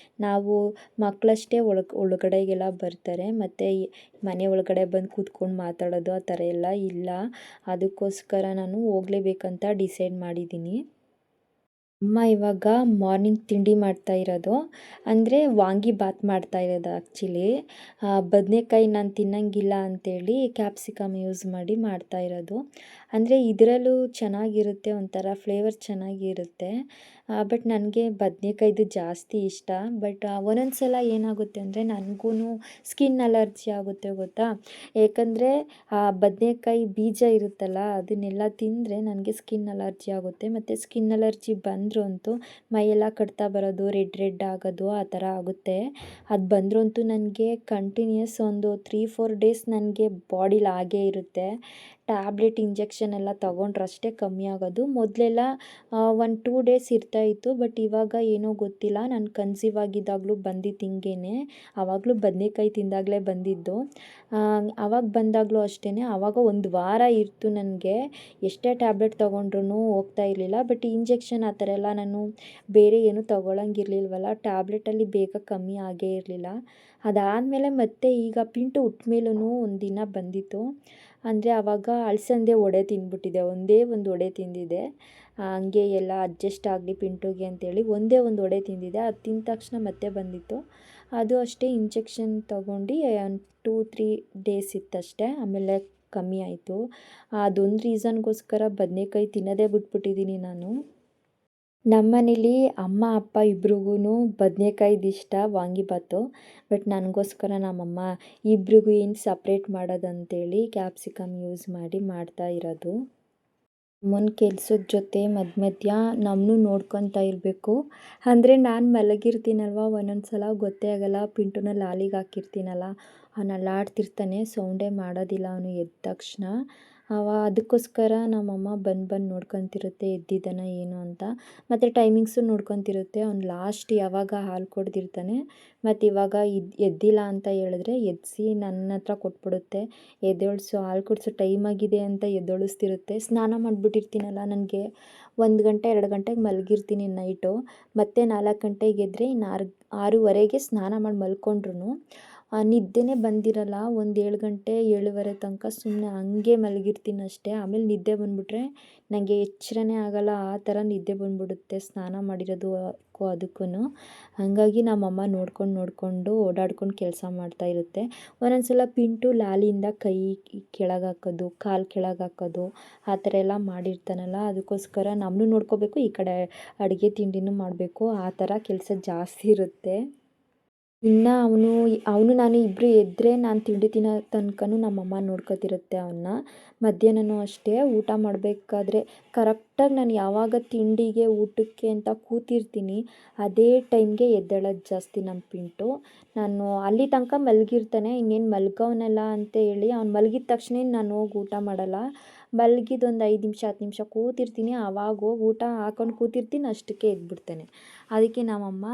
ನಾವು ಮಕ್ಕಳಷ್ಟೇ ಒಳಗಡೆಗೆಲ್ಲ ಬರ್ತಾರೆ, ಮತ್ತು ಮನೆ ಒಳಗಡೆ ಬಂದು ಕೂತ್ಕೊಂಡು ಮಾತಾಡೋದು ಆ ಥರ ಎಲ್ಲ ಇಲ್ಲ. ಅದಕ್ಕೋಸ್ಕರ ನಾನು ಹೋಗಲೇಬೇಕಂತ ಡಿಸೈಡ್ ಮಾಡಿದ್ದೀನಿ. ಅಮ್ಮ ಇವಾಗ ಮಾರ್ನಿಂಗ್ ತಿಂಡಿ ಮಾಡ್ತಾ ಇರೋದು, ಅಂದರೆ ವಾಂಗಿಬಾತ್ ಮಾಡ್ತಾ ಇರೋದು ಆ್ಯಕ್ಚುಲಿ. ಬದನೇಕಾಯಿ ನಾನು ತಿನ್ನೋಂಗಿಲ್ಲ ಅಂಥೇಳಿ ಕ್ಯಾಪ್ಸಿಕಮ್ ಯೂಸ್ ಮಾಡಿ ಮಾಡ್ತಾ ಇರೋದು. ಅಂದರೆ ಇದರಲ್ಲೂ ಚೆನ್ನಾಗಿರುತ್ತೆ, ಒಂಥರ ಫ್ಲೇವರ್ ಚೆನ್ನಾಗಿರುತ್ತೆ. ಬಟ್ ನನಗೆ ಬದನೇಕಾಯ್ದು ಜಾಸ್ತಿ ಇಷ್ಟ. ಬಟ್ ಒಂದೊಂದು ಸಲ ಏನಾಗುತ್ತೆ ಅಂದರೆ ನನಗೂ ಸ್ಕಿನ್ ಅಲರ್ಜಿ ಆಗುತ್ತೆ ಗೊತ್ತಾ. ಏಕೆಂದರೆ ಬದನೇಕಾಯಿ ಬೀಜ ಇರುತ್ತಲ್ಲ, ಅದನ್ನೆಲ್ಲ ತಿಂದರೆ ನನಗೆ ಸ್ಕಿನ್ ಅಲರ್ಜಿ ಆಗುತ್ತೆ. ಮತ್ತು ಸ್ಕಿನ್ ಅಲರ್ಜಿ ಬಂದರೂ ಅಂತೂ ಮೈಯೆಲ್ಲ ಕಟ್ತಾ ಬರೋದು, ರೆಡ್ ಆಗೋದು ಆ ಥರ ಆಗುತ್ತೆ. ಅದು ಬಂದರೂ ಅಂತೂ ನನಗೆ ಕಂಟಿನ್ಯೂಸ್ ಒಂದು 3-4 ಡೇಸ್ ನನಗೆ ಬಾಡಿಲಿ ಆಗೇ ಇರುತ್ತೆ. ಟ್ಯಾಬ್ಲೆಟ್ ಇಂಜೆಕ್ಷನ್ ಎಲ್ಲ ತೊಗೊಂಡ್ರಷ್ಟೇ ಕಮ್ಮಿ ಆಗೋದು. ಮೊದಲೆಲ್ಲ 1-2 ಡೇಸ್ ಇರ್ತಾಯಿತ್ತು. ಬಟ್ ಇವಾಗ ಏನೋ ಗೊತ್ತಿಲ್ಲ, ನಾನು ಕನ್ಸೀವ್ ಆಗಿದ್ದಾಗಲೂ ಬಂದಿದ್ದು ಹಿಂಗೇ. ಆವಾಗಲೂ ಬದನೇಕಾಯಿ ತಿಂದಾಗಲೇ ಬಂದಿದ್ದು. ಆವಾಗ ಬಂದಾಗಲೂ ಅಷ್ಟೇ, ಆವಾಗ 1 ವಾರ ಇತ್ತು ನನಗೆ. ಎಷ್ಟೇ ಟ್ಯಾಬ್ಲೆಟ್ ತೊಗೊಂಡ್ರೂ ಹೋಗ್ತಾ ಇರಲಿಲ್ಲ. ಬಟ್ ಇಂಜೆಕ್ಷನ್ ಆ ಥರ ಎಲ್ಲ ನಾನು ಬೇರೆ ಏನೂ ತೊಗೊಳಂಗಿರ್ಲಿಲ್ವಲ್ಲ, ಟ್ಯಾಬ್ಲೆಟಲ್ಲಿ ಬೇಗ ಕಮ್ಮಿ ಆಗೇ ಇರಲಿಲ್ಲ. ಅದಾದಮೇಲೆ ಮತ್ತೆ ಈಗ ಪಿಂಟು ಹುಟ್ಮೇಲೂ ಒಂದಿನ ಬಂದಿತ್ತು. ಅಂದರೆ ಆವಾಗ ಅಲಸಂದೆ ವಡೆ ತಿಂದ್ಬಿಟ್ಟಿದ್ದೆ, ಒಂದೇ ಒಂದು ವಡೆ ತಿಂದಿದ್ದೆ. ಹಂಗೆ ಎಲ್ಲ ಅಡ್ಜಸ್ಟ್ ಆಗಲಿ ಪಿಂಟುಗೆ ಅಂತೇಳಿ ಒಂದೇ ಒಂದು ವಡೆ ತಿಂದಿದ್ದೆ. ಅದು ತಿಂದ ತಕ್ಷಣ ಮತ್ತೆ ಬಂದಿತ್ತು. ಅದು ಅಷ್ಟೇ ಇಂಜೆಕ್ಷನ್ ತೊಗೊಂಡು 2-3 ಡೇಸ್ ಇತ್ತಷ್ಟೇ, ಆಮೇಲೆ ಕಮ್ಮಿ ಆಯಿತು. ಅದೊಂದು ರೀಸನ್ಗೋಸ್ಕರ ಬದನೇಕಾಯಿ ತಿನ್ನೋದೇ ಬಿಟ್ಬಿಟ್ಟಿದ್ದೀನಿ ನಾನು. ನಮ್ಮ ಮನೇಲಿ ಅಮ್ಮ ಅಪ್ಪ ಇಬ್ರಿಗೂ ಬದನೇಕಾಯ್ದು ಇಷ್ಟ, ವಾಂಗಿಬಾತು. ಬಟ್ ನನಗೋಸ್ಕರ ನಮ್ಮಮ್ಮ ಇಬ್ರಿಗೂ ಏನು ಸಪ್ರೇಟ್ ಮಾಡೋದಂತೇಳಿ ಕ್ಯಾಪ್ಸಿಕಮ್ ಯೂಸ್ ಮಾಡಿ ಮಾಡ್ತಾ ಇರೋದು. ಅಮ್ಮನ ಕೆಲ್ಸದ ಜೊತೆ ಮಧ್ಯ ನಮ್ಮನ್ನೂ ನೋಡ್ಕೊತಾ ಇರಬೇಕು. ಅಂದರೆ ನಾನು ಮಲಗಿರ್ತೀನಲ್ವ, ಒಂದೊಂದು ಸಲ ಗೊತ್ತೇ ಆಗೋಲ್ಲ, ಪಿಂಟುನ ಲಾಲಿಗೆ ಹಾಕಿರ್ತೀನಲ್ಲ, ಅವ್ನು ಅಲ್ಲಾಡ್ತಿರ್ತಾನೆ, ಸೌಂಡೇ ಮಾಡೋದಿಲ್ಲ ಅವನು ಎದ್ದ ತಕ್ಷಣ. ಅದಕ್ಕೋಸ್ಕರ ನಮ್ಮಮ್ಮ ಬಂದು ನೋಡ್ಕೊತಿರುತ್ತೆ ಎದ್ದಿದ್ದಾನ ಏನು ಅಂತ. ಮತ್ತು ಟೈಮಿಂಗ್ಸು ನೋಡ್ಕೊತಿರುತ್ತೆ. ಅವ್ನು ಲಾಸ್ಟ್ ಯಾವಾಗ ಹಾಲು ಕೊಡ್ದಿರ್ತಾನೆ, ಮತ್ತು ಇವಾಗ ಎದ್ದಿಲ್ಲ ಅಂತ ಹೇಳಿದ್ರೆ ಎದ್ದಿಸಿ ನನ್ನ ಹತ್ರ ಕೊಟ್ಬಿಡುತ್ತೆ. ಎದ್ದೇಳಿಸು, ಹಾಲು ಕುಡಿಸೋ ಟೈಮ್ ಆಗಿದೆ ಅಂತ ಎದ್ದೇಳಿಸ್ತಿರುತ್ತೆ. ಸ್ನಾನ ಮಾಡಿಬಿಟ್ಟಿರ್ತೀನಲ್ಲ, ನನಗೆ 1 ಗಂಟೆ 2 ಗಂಟೆಗೆ ಮಲಗಿರ್ತೀನಿ ನೈಟು. ಮತ್ತು 4 ಗಂಟೆಗೆ ಎದ್ದರೆ ಇನ್ನು 6:30ಗೆ ಸ್ನಾನ ಮಾಡಿ ಮಲ್ಕೊಂಡ್ರು ನಿದ್ದೆನೇ ಬಂದಿರಲ್ಲ. ಒಂದು 7 ಗಂಟೆ 7:30 ತನಕ ಸುಮ್ಮನೆ ಹಂಗೆ ಮಲಗಿರ್ತೀನಿ ಅಷ್ಟೇ. ಆಮೇಲೆ ನಿದ್ದೆ ಬಂದುಬಿಟ್ರೆ ನನಗೆ ಎಚ್ಚರನೇ ಆಗಲ್ಲ, ಆ ಥರ ನಿದ್ದೆ ಬಂದುಬಿಡುತ್ತೆ ಸ್ನಾನ ಮಾಡಿರೋದಕ್ಕೂ ಅದಕ್ಕೂ. ಹಾಗಾಗಿ ನಮ್ಮಮ್ಮ ನೋಡ್ಕೊಂಡು ಓಡಾಡ್ಕೊಂಡು ಕೆಲಸ ಮಾಡ್ತಾಯಿರುತ್ತೆ. ಒಂದೊಂದು ಸಲ ಪಿಂಟು ಲಾಲಿಯಿಂದ ಕೈ ಕೆಳಗೆ ಹಾಕೋದು, ಕಾಲು ಕೆಳಗೆ ಹಾಕೋದು, ಆ ಥರ ಎಲ್ಲ ಮಾಡಿರ್ತಾನಲ್ಲ, ಅದಕ್ಕೋಸ್ಕರ ನಮ್ಮನ್ನೂ ನೋಡ್ಕೋಬೇಕು, ಈ ಕಡೆ ಅಡುಗೆ ತಿಂಡಿನೂ ಮಾಡಬೇಕು, ಆ ಥರ ಕೆಲಸ ಜಾಸ್ತಿ ಇರುತ್ತೆ. ಇನ್ನು ಅವನು ನಾನು ಇಬ್ಬರು ಎದ್ದರೆ ನಾನು ತಿಂಡಿ ತಿನ್ನೋ ತನಕನೂ ನಮ್ಮಮ್ಮ ನೋಡ್ಕೊತಿರುತ್ತೆ ಅವನ್ನ. ಮಧ್ಯಾಹ್ನನೂ ಅಷ್ಟೇ ಊಟ ಮಾಡಬೇಕಾದ್ರೆ ಕರೆಕ್ಟಾಗಿ ನಾನು ಯಾವಾಗ ತಿಂಡಿಗೆ ಊಟಕ್ಕೆ ಅಂತ ಕೂತಿರ್ತೀನಿ ಅದೇ ಟೈಮ್ಗೆ ಎದ್ದೇಳೋದು ಜಾಸ್ತಿ ನಮ್ಮ ಪಿಂಟು. ನಾನು ಅಲ್ಲಿ ತನಕ ಮಲಗಿರ್ತಾನೆ, ಇನ್ನೇನು ಮಲ್ಗವನಲ್ಲ ಅಂತ ಹೇಳಿ ಅವ್ನು ಮಲಗಿದ ತಕ್ಷಣ ನಾನು ಹೋಗಿ ಊಟ ಮಾಡಲ್ಲ. ಮಲಗಿದೊಂದು 5 ನಿಮಿಷ 10 ನಿಮಿಷ ಕೂತಿರ್ತೀನಿ, ಆವಾಗ ಹೋಗಿ ಊಟ ಹಾಕೊಂಡು ಕೂತಿರ್ತೀನಿ, ಅಷ್ಟಕ್ಕೆ ಎದ್ಬಿಡ್ತಾನೆ. ಅದಕ್ಕೆ ನಮ್ಮಮ್ಮ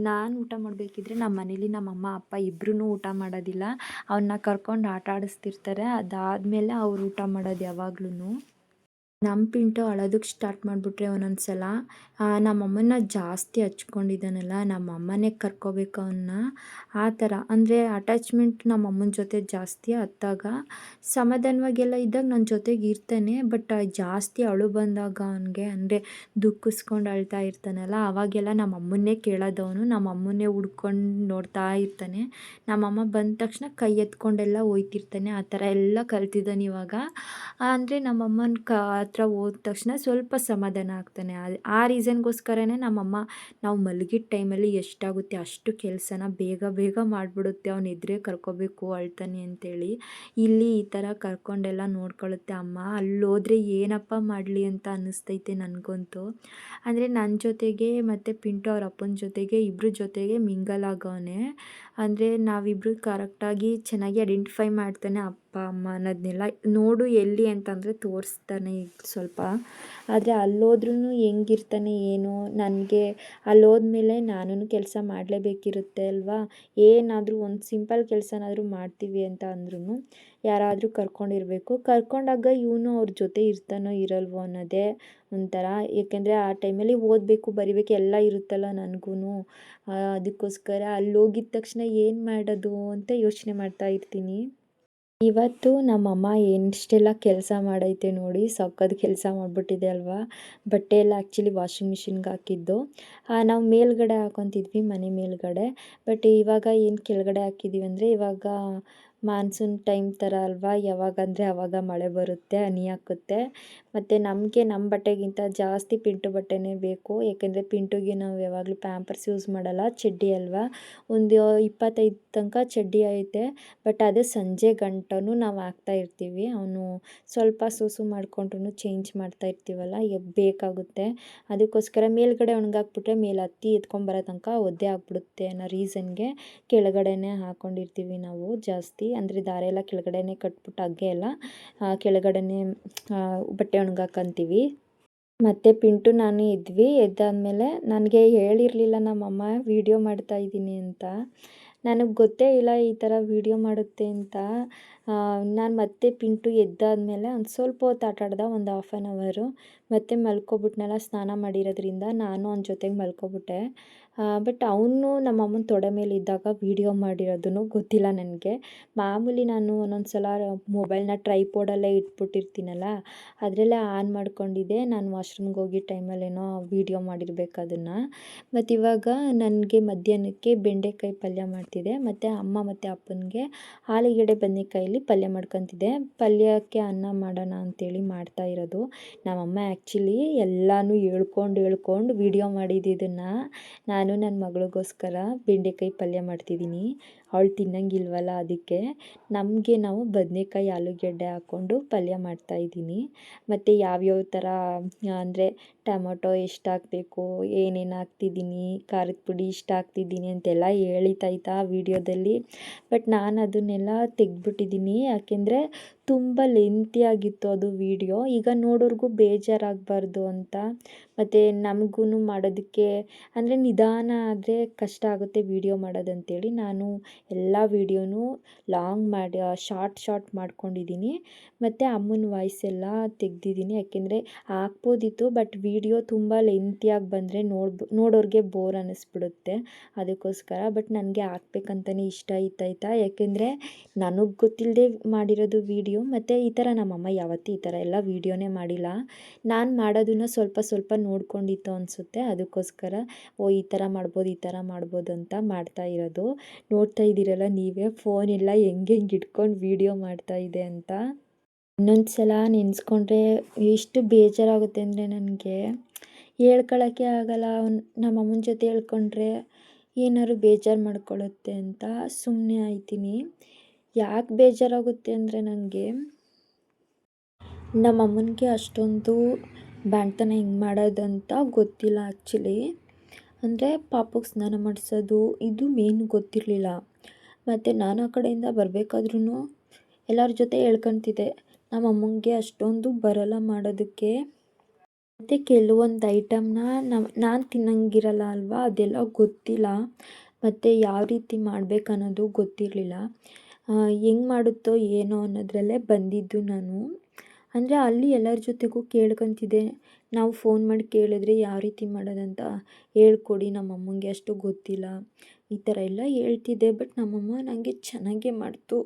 ನಾನು ಊಟ ಮಾಡಬೇಕಿದ್ರೆ ನಮ್ಮ ಮನೇಲಿ ನಮ್ಮಮ್ಮ ಅಪ್ಪ ಇಬ್ಬರೂ ಊಟ ಮಾಡೋದಿಲ್ಲ, ಅವನ್ನ ಕರ್ಕೊಂಡು ಆಟ ಆಡಿಸ್ತಿರ್ತಾರೆ. ಅದಾದಮೇಲೆ ಅವ್ರು ಊಟ ಮಾಡೋದು ಯಾವಾಗ್ಲೂ. ನಮ್ಮ ಪಿಂಟು ಅಳೋದಕ್ಕೆ ಸ್ಟಾರ್ಟ್ ಮಾಡಿಬಿಟ್ರೆ ಒಂದೊಂದು ಸಲ ನಮ್ಮಮ್ಮನ ಜಾಸ್ತಿ ಹಚ್ಕೊಂಡಿದ್ದಾನಲ್ಲ, ನಮ್ಮಮ್ಮನೇ ಕರ್ಕೋಬೇಕು ಅವನ್ನ. ಆ ಥರ ಅಂದರೆ ಅಟ್ಯಾಚ್ಮೆಂಟ್ ನಮ್ಮಮ್ಮನ ಜೊತೆ ಜಾಸ್ತಿ. ಅತ್ತಾಗ ಸಮಾಧಾನವಾಗೆಲ್ಲ ಇದ್ದಾಗ ನನ್ನ ಜೊತೆಗೆ ಇರ್ತಾನೆ, ಬಟ್ ಜಾಸ್ತಿ ಅಳು ಬಂದಾಗ ಅವನಿಗೆ ಅಂದರೆ ದುಃಖಿಸ್ಕೊಂಡು ಅಳ್ತಾ ಇರ್ತಾನಲ್ಲ, ಆವಾಗೆಲ್ಲ ನಮ್ಮಮ್ಮನ್ನೇ ಕೇಳೋದವನು, ನಮ್ಮಮ್ಮನ್ನೇ ಹುಡ್ಕೊಂಡು ನೋಡ್ತಾ ಇರ್ತಾನೆ. ನಮ್ಮಮ್ಮ ಬಂದ ತಕ್ಷಣ ಕೈ ಎತ್ಕೊಂಡೆಲ್ಲ ಹೋಯ್ತಿರ್ತಾನೆ. ಆ ಥರ ಎಲ್ಲ ಕಲ್ತಿದ್ದಾನೆ ಇವಾಗ. ಅಂದರೆ ನಮ್ಮಮ್ಮನ ಹತ್ರ ಹೋದ ತಕ್ಷಣ ಸ್ವಲ್ಪ ಸಮಾಧಾನ ಆಗ್ತಾನೆ. ಆ ರೀಸನ್ಗೋಸ್ಕರನೇ ನಮ್ಮಮ್ಮ ನಾವು ಮಲಗಿದ ಟೈಮಲ್ಲಿ ಎಷ್ಟಾಗುತ್ತೆ ಅಷ್ಟು ಕೆಲಸನ ಬೇಗ ಬೇಗ ಮಾಡಿಬಿಡುತ್ತೆ, ಅವ್ನು ಎದುರೇ ಕರ್ಕೋಬೇಕು ಅಳ್ತಾನೆ ಅಂತೇಳಿ. ಇಲ್ಲಿ ಈ ಥರ ಕರ್ಕೊಂಡೆಲ್ಲ ನೋಡ್ಕೊಳ್ಳುತ್ತೆ ಅಮ್ಮ. ಅಲ್ಲೋದ್ರೆ ಏನಪ್ಪ ಮಾಡಲಿ ಅಂತ ಅನ್ನಿಸ್ತೈತೆ ನನಗಂತೂ. ಅಂದರೆ ನನ್ನ ಜೊತೆಗೆ ಮತ್ತು ಪಿಂಟು ಅವ್ರ ಅಪ್ಪನ ಜೊತೆಗೆ ಇಬ್ಬರ ಜೊತೆಗೆ ಮಿಂಗಲ್ ಆಗವನೆ. ಅಂದರೆ ನಾವಿಬ್ಬರು ಕರೆಕ್ಟಾಗಿ ಚೆನ್ನಾಗಿ ಐಡೆಂಟಿಫೈ ಮಾಡ್ತಾನೆ ಅಪ್ಪ ಅಮ್ಮ ಅನ್ನೋದನ್ನೆಲ್ಲ. ನೋಡು ಎಲ್ಲಿ ಅಂತಂದರೆ ತೋರಿಸ್ತಾನೆ ಈಗ ಸ್ವಲ್ಪ. ಆದರೆ ಅಲ್ಲೋದ್ರೂ ಹೆಂಗಿರ್ತಾನೆ ಏನು, ನನಗೆ ಅಲ್ಲೋದ್ಮೇಲೆ ನಾನು ಕೆಲಸ ಮಾಡಲೇಬೇಕಿರುತ್ತೆ ಅಲ್ವಾ. ಏನಾದರೂ ಒಂದು ಸಿಂಪಲ್ ಕೆಲಸನಾದರೂ ಮಾಡ್ತೀವಿ ಅಂತ ಅಂದ್ರೂ ಯಾರಾದರೂ ಕರ್ಕೊಂಡಿರಬೇಕು. ಕರ್ಕೊಂಡಾಗ ಇವನು ಅವ್ರ ಜೊತೆ ಇರ್ತಾನೋ ಇರಲ್ವೋ ಅನ್ನೋದೇ ಒಂಥರ. ಏಕೆಂದರೆ ಆ ಟೈಮಲ್ಲಿ ಓದಬೇಕು ಬರಿಬೇಕು ಎಲ್ಲ ಇರುತ್ತಲ್ಲ ನನಗೂ. ಅದಕ್ಕೋಸ್ಕರ ಅಲ್ಲೋಗಿದ ತಕ್ಷಣ ಏನು ಮಾಡೋದು ಅಂತ ಯೋಚನೆ ಮಾಡ್ತಾ ಇರ್ತೀನಿ. ಇವತ್ತು ನಮ್ಮಮ್ಮ ಎಷ್ಟೆಲ್ಲ ಕೆಲಸ ಮಾಡೈತೆ ನೋಡಿ, ಸಖತ್ ಕೆಲಸ ಮಾಡಿಬಿಟ್ಟಿದೆ ಅಲ್ವಾ. ಬಟ್ಟೆ ಎಲ್ಲ ಆ್ಯಕ್ಚುಲಿ ವಾಷಿಂಗ್ ಮಿಷಿನ್ಗೆ ಹಾಕಿದ್ದು. ನಾವು ಮೇಲ್ಗಡೆ ಹಾಕೊತಿದ್ವಿ ಮನೆ ಮೇಲ್ಗಡೆ, ಬಟ್ ಇವಾಗ ಏನು ಕೆಳಗಡೆ ಹಾಕಿದ್ದೀವಿ ಅಂದರೆ ಇವಾಗ ಮಾನ್ಸೂನ್ ಟೈಮ್ ಥರ ಅಲ್ವಾ, ಯಾವಾಗಂದರೆ ಆವಾಗ ಮಳೆ ಬರುತ್ತೆ, ಹನಿ ಹಾಕುತ್ತೆ. ಮತ್ತು ನಮಗೆ ನಮ್ಮ ಬಟ್ಟೆಗಿಂತ ಜಾಸ್ತಿ ಪಿಂಟು ಬಟ್ಟೆನೇ ಬೇಕು. ಏಕೆಂದರೆ ಪಿಂಟುಗೆ ನಾವು ಯಾವಾಗಲೂ ಪ್ಯಾಂಪರ್ಸ್ ಯೂಸ್ ಮಾಡಲ್ಲ, ಚಡ್ಡಿ ಅಲ್ವಾ. ಒಂದು 25 ತನಕ ಚಡ್ಡಿ ಐತೆ, ಬಟ್ ಅದು ಸಂಜೆ ಗಂಟನೂ ನಾವು ಹಾಕ್ತಾಯಿರ್ತೀವಿ. ಅವನು ಸ್ವಲ್ಪ ಸೂಸು ಮಾಡಿಕೊಂಡ್ರೂ ಚೇಂಜ್ ಮಾಡ್ತಾ ಇರ್ತೀವಲ್ಲ, ಬೇಕಾಗುತ್ತೆ. ಅದಕ್ಕೋಸ್ಕರ ಮೇಲ್ಗಡೆ ಒಣಗಾಕ್ಬಿಟ್ರೆ ಮೇಲೆ ಹತ್ತಿ ಎತ್ಕೊಂಬರೋ ತನಕ ಒದ್ದೆ ಆಗಿಬಿಡುತ್ತೆ ಅನ್ನೋ ರೀಸನ್ಗೆ ಕೆಳಗಡೆನೇ ಹಾಕ್ಕೊಂಡಿರ್ತೀವಿ ನಾವು ಜಾಸ್ತಿ. ಅಂದರೆ ದಾರ ಎಲ್ಲ ಕೆಳಗಡೆನೇ ಕಟ್ಬಿಟ್ಟು ಹಗ್ಗೆ ಎಲ್ಲ ಕೆಳಗಡೆನೇ ಬಟ್ಟೆ ಒಣಗಾಕಂತೀವಿ. ಮತ್ತು ಪಿಂಟು ನಾನು ಇದ್ವಿ. ಎದ್ದಾದಮೇಲೆ ನನಗೆ ಹೇಳಿರಲಿಲ್ಲ ನಮ್ಮಮ್ಮ ವೀಡಿಯೋ ಮಾಡ್ತಾಯಿದ್ದೀನಿ ಅಂತ. ನನಗೆ ಗೊತ್ತೇ ಇಲ್ಲ ಈ ಥರ ವೀಡಿಯೋ ಮಾಡುತ್ತೆ ಅಂತ. ನಾನು ಮತ್ತೆ ಪಿಂಟು ಎದ್ದಾದಮೇಲೆ ಒಂದು ಸ್ವಲ್ಪ ಹೊತ್ತು ಆಟ ಆಡ್ದ, ಒಂದು 1/2 ಅವರು. ಮತ್ತೆ ಮಲ್ಕೊಬಿಟ್ನಲ್ಲ ಸ್ನಾನ ಮಾಡಿರೋದ್ರಿಂದ, ನಾನು ಅವನ ಜೊತೆಗೆ ಮಲ್ಕೊಬಿಟ್ಟೆ. ಬಟ್ ಅವನು ನಮ್ಮಮ್ಮನ ತೊಡೆ ಮೇಲೆ ಇದ್ದಾಗ ವೀಡಿಯೋ ಮಾಡಿರೋದೂ ಗೊತ್ತಿಲ್ಲ ನನಗೆ. ಮಾಮೂಲಿ ನಾನು ಒಂದೊಂದು ಸಲ ಮೊಬೈಲ್ನ ಟ್ರೈಪೋಡಲ್ಲೇ ಇಟ್ಬಿಟ್ಟಿರ್ತೀನಲ್ಲ, ಅದರಲ್ಲೇ ಆನ್ ಮಾಡ್ಕೊಂಡಿದ್ದೆ. ನಾನು ವಾಶ್ರೂಮ್ಗೆ ಹೋಗಿ ಟೈಮಲ್ಲೇನೋ ವೀಡಿಯೋ ಮಾಡಿರ್ಬೇಕು ಅದನ್ನು. ಮತ್ತು ಇವಾಗ ನನಗೆ ಮಧ್ಯಾಹ್ನಕ್ಕೆ ಬೆಂಡೆಕಾಯಿ ಪಲ್ಯ ಮಾಡ್ತಿದ್ದೆ, ಮತ್ತು ಅಮ್ಮ ಮತ್ತು ಅಪ್ಪನಿಗೆ ಆಲೂಗೆಡ್ಡೆ ಬದನೇಕಾಯಲ್ಲಿ ಪಲ್ಯ ಮಾಡ್ಕೊತಿದ್ದೆ. ಪಲ್ಯಕ್ಕೆ ಅನ್ನ ಮಾಡೋಣ ಅಂತೇಳಿ ಮಾಡ್ತಾಯಿರೋದು. ನಮ್ಮಮ್ಮ ಆ್ಯಕ್ಚುಲಿ ಎಲ್ಲನೂ ಹೇಳ್ಕೊಂಡು ವೀಡಿಯೋ ಮಾಡಿದ್ದಿದ್ದನ್ನು ನಾನು ನನ್ನ ಮಗಳಿಗೋಸ್ಕರ ಬೆಂಡೆಕಾಯಿ ಪಲ್ಯ ಮಾಡ್ತಿದ್ದೀನಿ. ಅವಳು ತಿನ್ನಂಗಿಲ್ವಲ್ಲ, ಅದಕ್ಕೆ ನಾವು ಬದನೇಕಾಯಿ ಆಲೂಗೆಡ್ಡೆ ಹಾಕ್ಕೊಂಡು ಪಲ್ಯ ಮಾಡ್ತಾಯಿದ್ದೀನಿ. ಮತ್ತು ಯಾವ್ಯಾವ ಥರ ಅಂದರೆ ಟೊಮೊಟೊ ಎಷ್ಟು ಹಾಕಬೇಕು, ಏನೇನು ಹಾಕ್ತಿದ್ದೀನಿ, ಖಾರದ ಪುಡಿ ಇಷ್ಟು ಹಾಕ್ತಿದ್ದೀನಿ ಅಂತೆಲ್ಲ ಹೇಳಿತೈತಾ ವೀಡಿಯೋದಲ್ಲಿ. ಬಟ್ ನಾನು ಅದನ್ನೆಲ್ಲ ತೆಗೆದ್ಬಿಟ್ಟಿದ್ದೀನಿ, ಯಾಕೆಂದರೆ ತುಂಬ ಲೆಂತಿಯಾಗಿತ್ತು ಅದು ವೀಡಿಯೋ. ಈಗ ನೋಡೋರ್ಗೂ ಬೇಜಾರಾಗಬಾರ್ದು ಅಂತ, ಮತ್ತು ನಮಗೂ ಮಾಡೋದಕ್ಕೆ ಅಂದರೆ ನಿಧಾನ ಆದರೆ ಕಷ್ಟ ಆಗುತ್ತೆ ವೀಡಿಯೋ ಮಾಡೋದಂತೇಳಿ ನಾನು ಎಲ್ಲ ವೀಡಿಯೋನೂ ಲಾಂಗ್ ಮಾಡಿ ಶಾರ್ಟ್ ಮಾಡ್ಕೊಂಡಿದ್ದೀನಿ. ಮತ್ತು ಅಮ್ಮನ ವಾಯ್ಸ್ ಎಲ್ಲ ತೆಗ್ದಿದ್ದೀನಿ. ಯಾಕೆಂದರೆ ಹಾಕ್ಬೋದಿತ್ತು, ಬಟ್ ವೀಡಿಯೋ ತುಂಬ ಲೆಂತಿಯಾಗಿ ಬಂದರೆ ನೋಡೋರಿಗೆ ಬೋರ್ ಅನ್ನಿಸ್ಬಿಡುತ್ತೆ. ಅದಕ್ಕೋಸ್ಕರ ಬಟ್ ನನಗೆ ಹಾಕ್ಬೇಕಂತಲೇ ಇಷ್ಟ ಇತ್ತಾಯ್ತಾ. ಯಾಕೆಂದರೆ ನನಗೆ ಗೊತ್ತಿಲ್ಲದೆ ಮಾಡಿರೋದು ವೀಡಿಯೋ. ಮತ್ತು ಈ ಥರ ನಮ್ಮಮ್ಮ ಯಾವತ್ತೂ ಈ ಥರ ಎಲ್ಲ ವೀಡಿಯೋನೇ ಮಾಡಿಲ್ಲ. ನಾನು ಮಾಡೋದನ್ನು ಸ್ವಲ್ಪ ನೋಡ್ಕೊಂಡಿತ್ತು ಅನಿಸುತ್ತೆ. ಅದಕ್ಕೋಸ್ಕರ ಈ ಥರ ಮಾಡ್ಬೋದು ಅಂತ ಮಾಡ್ತಾ ಇರೋದು. ನೋಡ್ತಾ ಇದ್ದೀರಲ್ಲ ನೀವೇ ಫೋನೆಲ್ಲ ಹೆಂಗೆ ಇಟ್ಕೊಂಡು ವೀಡಿಯೋ ಮಾಡ್ತಾ ಇದೆ ಅಂತ. ಇನ್ನೊಂದು ಸಲ ನೆನೆಸ್ಕೊಂಡ್ರೆ ಎಷ್ಟು ಬೇಜಾರಾಗುತ್ತೆ ಅಂದರೆ ನನಗೆ ಹೇಳ್ಕೊಳಕ್ಕೆ ಆಗಲ್ಲ. ನಮ್ಮಮ್ಮನ ಜೊತೆ ಹೇಳ್ಕೊಂಡ್ರೆ ಏನಾದ್ರು ಬೇಜಾರು ಮಾಡ್ಕೊಳ್ಳುತ್ತೆ ಅಂತ ಸುಮ್ಮನೆ ಆಯ್ತೀನಿ. ಯಾಕೆ ಬೇಜಾರಾಗುತ್ತೆ ಅಂದರೆ ನನಗೆ ನಮ್ಮಮ್ಮನಿಗೆ ಅಷ್ಟೊಂದು ಬಾಣ್ತನ ಹೆಂಗೆ ಮಾಡೋದಂತ ಗೊತ್ತಿಲ್ಲ ಆ್ಯಕ್ಚುಲಿ. ಅಂದರೆ ಪಾಪುಗೆ ಸ್ನಾನ ಮಾಡಿಸೋದು ಇದು ಮೇನ್ ಗೊತ್ತಿರಲಿಲ್ಲ. ಮತ್ತು ನಾನು ಆ ಕಡೆಯಿಂದ ಬರಬೇಕಾದ್ರೂ ಎಲ್ಲರ ಜೊತೆ ಹೇಳ್ಕೊತಿದ್ದೆ. ನಮ್ಮಮ್ಮಂಗೆ ಅಷ್ಟೊಂದು ಬರಲ್ಲ ಮಾಡೋದಕ್ಕೆ. ಮತ್ತು ಕೆಲವೊಂದು ಐಟಮ್ನ ನಾನು ತಿನ್ನಂಗಿರಲ್ಲ ಅಲ್ವಾ, ಅದೆಲ್ಲ ಗೊತ್ತಿಲ್ಲ. ಮತ್ತು ಯಾವ ರೀತಿ ಮಾಡಬೇಕನ್ನೋದು ಗೊತ್ತಿರಲಿಲ್ಲ. ಹೆಂಗೆ ಮಾಡುತ್ತೋ ಏನೋ ಅನ್ನೋದ್ರಲ್ಲೇ ಬಂದಿದ್ದು ನಾನು. ಅಂದರೆ ಅಲ್ಲಿ ಎಲ್ಲರ ಜೊತೆಗೂ ಕೇಳ್ಕೊತಿದ್ದೆ. ನಾವು ಫೋನ್ ಮಾಡಿ ಕೇಳಿದ್ರೆ ಯಾವ ರೀತಿ ಮಾಡೋದಂತ ಹೇಳ್ಕೊಡಿ, ನಮ್ಮಮ್ಮಂಗೆ ಅಷ್ಟು ಗೊತ್ತಿಲ್ಲ, ಈ ಥರ ಎಲ್ಲ ಹೇಳ್ತಿದ್ದೆ. ಬಟ್ ನಮ್ಮಮ್ಮ ನನಗೆ ಚೆನ್ನಾಗೇ ಮಾಡ್ತು.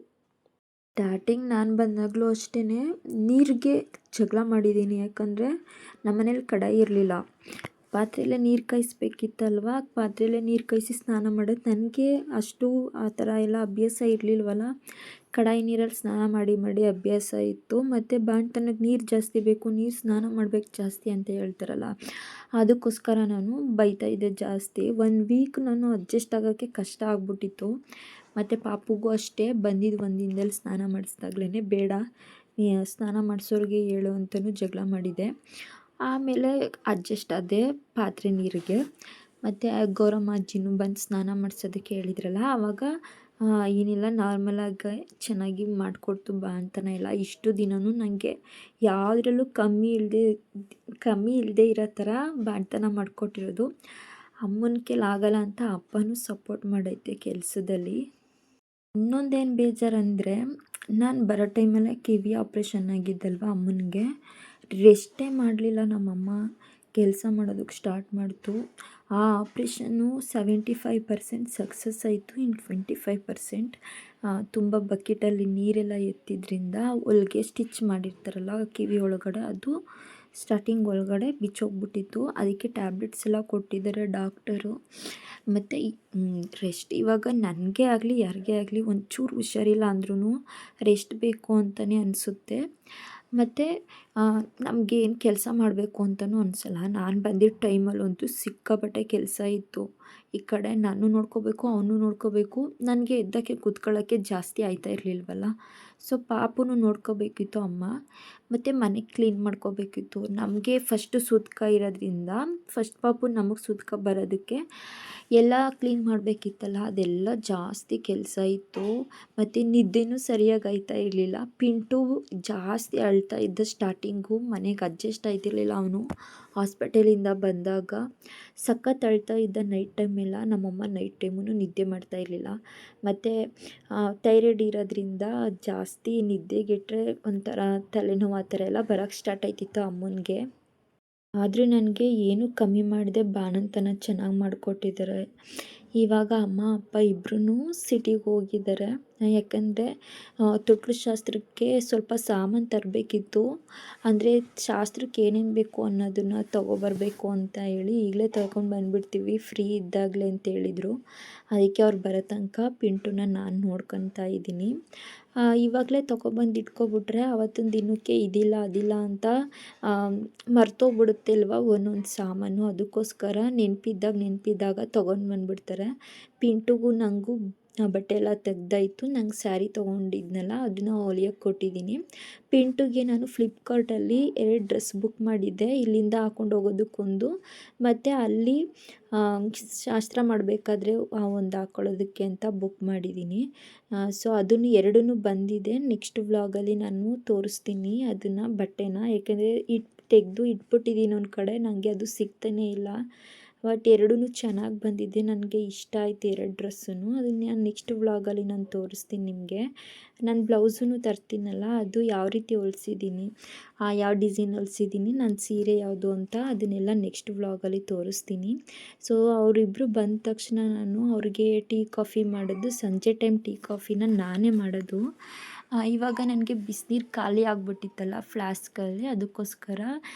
ಸ್ಟಾರ್ಟಿಂಗ್ ನಾನು ಬಂದಾಗಲೂ ಅಷ್ಟೇ ನೀರಿಗೆ ಜಗಳ ಮಾಡಿದ್ದೀನಿ. ಯಾಕಂದರೆ ನಮ್ಮನೇಲಿ ಕಡಾಯಿ ಇರಲಿಲ್ಲ. ಪಾತ್ರೆಯಲ್ಲೇ ನೀರು ಕಾಯಿಸ್ಬೇಕಿತ್ತಲ್ವ, ಪಾತ್ರೆಯಲ್ಲೇ ನೀರು ಕಾಯಿಸಿ ಸ್ನಾನ ಮಾಡೋದು. ನನಗೆ ಅಷ್ಟು ಆ ಥರ ಎಲ್ಲ ಅಭ್ಯಾಸ ಇರಲಿಲ್ವಲ್ಲ. ಕಡಾಯಿ ನೀರಲ್ಲಿ ಸ್ನಾನ ಮಾಡಿ ಅಭ್ಯಾಸ ಇತ್ತು. ಮತ್ತು ಬಾಣ್ತನಕ್ಕೆ ನೀರು ಜಾಸ್ತಿ ಬೇಕು, ನೀರು ಸ್ನಾನ ಮಾಡಬೇಕು ಜಾಸ್ತಿ ಅಂತ ಹೇಳ್ತಾರಲ್ಲ, ಅದಕ್ಕೋಸ್ಕರ ನಾನು ಬೈತಾಯಿದ್ದೆ ಜಾಸ್ತಿ. 1 ವೀಕ್ ನಾನು ಅಡ್ಜಸ್ಟ್ ಆಗೋಕ್ಕೆ ಕಷ್ಟ ಆಗ್ಬಿಟ್ಟಿತ್ತು. ಮತ್ತು ಪಾಪುಗೂ ಅಷ್ಟೇ ಬಂದಿದ್ದು 1 ದಿನದಲ್ಲಿ ಸ್ನಾನ ಮಾಡಿಸ್ದಾಗ್ಲೇ ಬೇಡ ಸ್ನಾನ ಮಾಡಿಸೋರಿಗೆ ಹೇಳು ಅಂತಲೂ ಜಗಳ ಮಾಡಿದೆ. ಆಮೇಲೆ ಅಡ್ಜಸ್ಟ್ ಆದೆ ಪಾತ್ರೆ ನೀರಿಗೆ. ಮತ್ತು ಗೌರಮ್ಮ ಅಜ್ಜಿನೂ ಬಂದು ಸ್ನಾನ ಮಾಡಿಸೋದಕ್ಕೆ ಹೇಳಿದ್ರಲ್ಲ, ಆವಾಗ ಏನಿಲ್ಲ ನಾರ್ಮಲಾಗಿ ಚೆನ್ನಾಗಿ ಮಾಡಿಕೊಡ್ತು ಬಾಣ್ತನ ಎಲ್ಲ. ಇಷ್ಟು ದಿನವೂ ನನಗೆ ಯಾವುದ್ರಲ್ಲೂ ಕಮ್ಮಿ ಇಲ್ಲದೆ ಇರೋ ಥರ ಬಾಣ್ತನ ಮಾಡಿಕೊಟ್ಟಿರೋದು. ಅಮ್ಮನ ಕೈಲಿ ಆಗಲ್ಲ ಅಂತ ಅಪ್ಪನೂ ಸಪೋರ್ಟ್ ಮಾಡೈತೆ ಕೆಲಸದಲ್ಲಿ. ಇನ್ನೊಂದೇನು ಬೇಜಾರಂದರೆ ನಾನು ಬರೋ ಟೈಮಲ್ಲೇ ಕಿವಿ ಆಪ್ರೇಷನ್ ಆಗಿದ್ದಲ್ವ ಅಮ್ಮನಿಗೆ. ರೆಸ್ಟೇ ಮಾಡಲಿಲ್ಲ ನಮ್ಮಮ್ಮ, ಕೆಲಸ ಮಾಡೋದಕ್ಕೆ ಸ್ಟಾರ್ಟ್ ಮಾಡ್ತು. ಆ ಆಪ್ರೇಷನ್ನು 75% ಸಕ್ಸಸ್ ಆಯಿತು. ಇನ್ನು 25% ತುಂಬ ಬಕೆಟಲ್ಲಿ ನೀರೆಲ್ಲ ಎತ್ತಿದ್ರಿಂದ ಹೊಲಿಗೆ ಸ್ಟಿಚ್ ಮಾಡಿರ್ತಾರಲ್ಲ ಕಿವಿ ಒಳಗಡೆ, ಅದು ಸ್ಟಾರ್ಟಿಂಗ್ ಒಳಗಡೆ ಬಿಚ್ಚೋಗ್ಬಿಟ್ಟಿತ್ತು. ಅದಕ್ಕೆ ಟ್ಯಾಬ್ಲೆಟ್ಸ್ ಎಲ್ಲ ಕೊಟ್ಟಿದ್ದಾರೆ ಡಾಕ್ಟರು. ಮತ್ತು ರೆಸ್ಟ್ ಇವಾಗ ನನಗೆ ಆಗಲಿ ಯಾರಿಗೇ ಆಗಲಿ ಒಂಚೂರು ಹುಷಾರಿಲ್ಲ ಅಂದ್ರೂ ರೆಸ್ಟ್ ಬೇಕು ಅಂತಲೇ ಅನಿಸುತ್ತೆ. ಮತ್ತು ನಮಗೇನು ಕೆಲಸ ಮಾಡಬೇಕು ಅಂತಲೂ ಅನಿಸಲ್ಲ. ನಾನು ಬಂದಿದ್ದ ಟೈಮಲ್ಲಂತೂ ಸಿಕ್ಕಾಪಟ್ಟೆ ಕೆಲಸ ಇತ್ತು. ಈ ಕಡೆ ನಾನು ನೋಡ್ಕೋಬೇಕು, ಅವನು ನೋಡ್ಕೋಬೇಕು. ನನಗೆ ಎದ್ದಕ್ಕೆ ಕೂತ್ಕೊಳ್ಳೋಕ್ಕೆ ಜಾಸ್ತಿ ಆಯ್ತಾ ಇರಲಿಲ್ವಲ್ಲ. ಸೊ ಪಾಪುನು ನೋಡ್ಕೋಬೇಕಿತ್ತು ಅಮ್ಮ. ಮತ್ತು ಮನೆ ಕ್ಲೀನ್ ಮಾಡ್ಕೋಬೇಕಿತ್ತು. ನಮಗೆ ಫಸ್ಟು ಸೂತಕ ಇರೋದ್ರಿಂದ ಫಸ್ಟ್ ಪಾಪು ನಮಗೆ ಸೂತಕ ಬರೋದಕ್ಕೆ ಎಲ್ಲ ಕ್ಲೀನ್ ಮಾಡಬೇಕಿತ್ತಲ್ಲ, ಅದೆಲ್ಲ ಜಾಸ್ತಿ ಕೆಲಸ ಇತ್ತು. ಮತ್ತು ನಿದ್ದೆನೂ ಸರಿಯಾಗಿ ಆಯ್ತಾ ಇರಲಿಲ್ಲ. ಪಿಂಟು ಜಾಸ್ತಿ ಅಳ್ತಾ ಇದ್ದ ಸ್ಟಾರ್ಟಿಂಗು. ಮನೆಗೆ ಅಡ್ಜಸ್ಟ್ ಆಯ್ತಿರಲಿಲ್ಲ ಅವನು. ಹಾಸ್ಪಿಟಲಿಂದ ಬಂದಾಗ ಸಖತ್ ಅಳ್ತಾ ಇದ್ದ ನೈಟ್ ಟೈಮೆಲ್ಲ. ನಮ್ಮಮ್ಮ ನೈಟ್ ಟೈಮೂ ನಿದ್ದೆ ಮಾಡ್ತಾ ಇರಲಿಲ್ಲ. ಮತ್ತು ಥೈರಾಯ್ಡ್ ಇರೋದ್ರಿಂದ ಜಾಸ್ತಿ ನಿದ್ದೆಗೆಟ್ಟರೆ ಒಂಥರ ತಲೆನೋವು ಆ ಥರ ಎಲ್ಲ ಬರೋಕ್ಕೆ ಸ್ಟಾರ್ಟ್ ಆಯ್ತಿತ್ತು ಅಮ್ಮನಿಗೆ. ಆದರೂ ನನಗೆ ಏನೂ ಕಮ್ಮಿ ಮಾಡದೆ ಬಾಣಂತನ ಚೆನ್ನಾಗಿ ಮಾಡಿಕೊಟ್ಟಿದ್ದಾರೆ. ಇವಾಗ ಅಮ್ಮ ಅಪ್ಪ ಇಬ್ಬರೂ ಸಿಟಿಗೆ ಹೋಗಿದ್ದಾರೆ. ಯಾಕಂದರೆ ತೊಟ್ಲು ಶಾಸ್ತ್ರಕ್ಕೆ ಸ್ವಲ್ಪ ಸಾಮಾನು ತರಬೇಕಿತ್ತು. ಅಂದರೆ ಶಾಸ್ತ್ರಕ್ಕೆ ಏನೇನು ಬೇಕು ಅನ್ನೋದನ್ನು ತೊಗೊಬರ್ಬೇಕು ಅಂತ ಹೇಳಿ ಈಗಲೇ ತೊಗೊಂಡು ಬಂದುಬಿಡ್ತೀವಿ ಫ್ರೀ ಇದ್ದಾಗಲೇ ಅಂತ ಹೇಳಿದರು. ಅದಕ್ಕೆ ಅವ್ರು ಬರೋ ತನಕ ಪಿಂಟುನ ನಾನು ನೋಡ್ಕೊತಾ ಇದ್ದೀನಿ. ಇವಾಗಲೇ ತೊಗೊಬಂದು ಇಟ್ಕೊಬಿಟ್ರೆ ಅವತ್ತಿನ ದಿನಕ್ಕೆ ಇದಿಲ್ಲ ಅದಿಲ್ಲ ಅಂತ ಮರ್ತೋಗ್ಬಿಡುತ್ತೆ ಅಲ್ವ ಒಂದೊಂದು ಸಾಮಾನು. ಅದಕ್ಕೋಸ್ಕರ ನೆನಪಿದ್ದಾಗ ತೊಗೊಂಡು ಬಂದುಬಿಡ್ತಾರೆ. ಪಿಂಟುಗೂ ನನಗೂ ಬಟ್ಟೆ ಎಲ್ಲ ತೆಗ್ದಾಯಿತು. ನಂಗೆ ಸ್ಯಾರಿ ತೊಗೊಂಡಿದ್ನಲ್ಲ ಅದನ್ನು ಹೊಲಿಯೋಕ್ಕೆ ಕೊಟ್ಟಿದ್ದೀನಿ. ಪಿಂಟುಗೆ ನಾನು ಫ್ಲಿಪ್ಕಾರ್ಟಲ್ಲಿ 2 ಡ್ರೆಸ್ ಬುಕ್ ಮಾಡಿದ್ದೆ. ಇಲ್ಲಿಂದ ಹಾಕ್ಕೊಂಡು ಹೋಗೋದಕ್ಕೊಂದು, ಮತ್ತು ಅಲ್ಲಿ ಶಾಸ್ತ್ರ ಮಾಡಬೇಕಾದ್ರೆ ಒಂದು ಹಾಕ್ಕೊಳ್ಳೋದಕ್ಕೆ ಅಂತ ಬುಕ್ ಮಾಡಿದ್ದೀನಿ. ಸೊ ಅದನ್ನು 2 ಬಂದಿದೆ. ನೆಕ್ಸ್ಟ್ ವ್ಲಾಗಲ್ಲಿ ನಾನು ತೋರಿಸ್ತೀನಿ ಅದನ್ನು ಬಟ್ಟೆನ. ಯಾಕೆಂದರೆ ತೆಗೆದು ಇಟ್ಬಿಟ್ಟಿದ್ದೀನಿ ಒಂದು ಕಡೆ, ನನಗೆ ಅದು ಸಿಗ್ತಾನೇ ಇಲ್ಲ. ಬಟ್ ಎರಡೂ ಚೆನ್ನಾಗಿ ಬಂದಿದೆ. ನನಗೆ ಇಷ್ಟ ಆಯಿತು 2 ಡ್ರೆಸ್ಸೂ. ಅದನ್ನು ನಾನು ನೆಕ್ಸ್ಟ್ ವ್ಲಾಗಲ್ಲಿ ನಾನು ತೋರಿಸ್ತೀನಿ ನಿಮಗೆ. ನಾನು ಬ್ಲೌಸೂ ತರ್ತೀನಲ್ಲ, ಅದು ಯಾವ ರೀತಿ ಹೊಲ್ಸಿದ್ದೀನಿ, ಯಾವ ಡಿಸೈನ್ ಹೊಲ್ಸಿದ್ದೀನಿ, ನನ್ನ ಸೀರೆ ಯಾವುದು ಅಂತ ಅದನ್ನೆಲ್ಲ ನೆಕ್ಸ್ಟ್ ವ್ಲಾಗಲ್ಲಿ ತೋರಿಸ್ತೀನಿ. ಸೊ ಅವರಿಬ್ಬರು ಬಂದ ತಕ್ಷಣ ನಾನು ಅವ್ರಿಗೆ ಟೀ ಕಾಫಿ ಮಾಡೋದು. ಸಂಜೆ ಟೈಮ್ ಟೀ ಕಾಫಿನ ನಾನೇ ಮಾಡೋದು. ಇವಾಗ ನನಗೆ ಬಿಸಿನೀರು ಖಾಲಿ ಆಗಿಬಿಟ್ಟಿತ್ತಲ್ಲ ಫ್ಲಾಸ್ಕಲ್ಲಿ, ಅದಕ್ಕೋಸ್ಕರ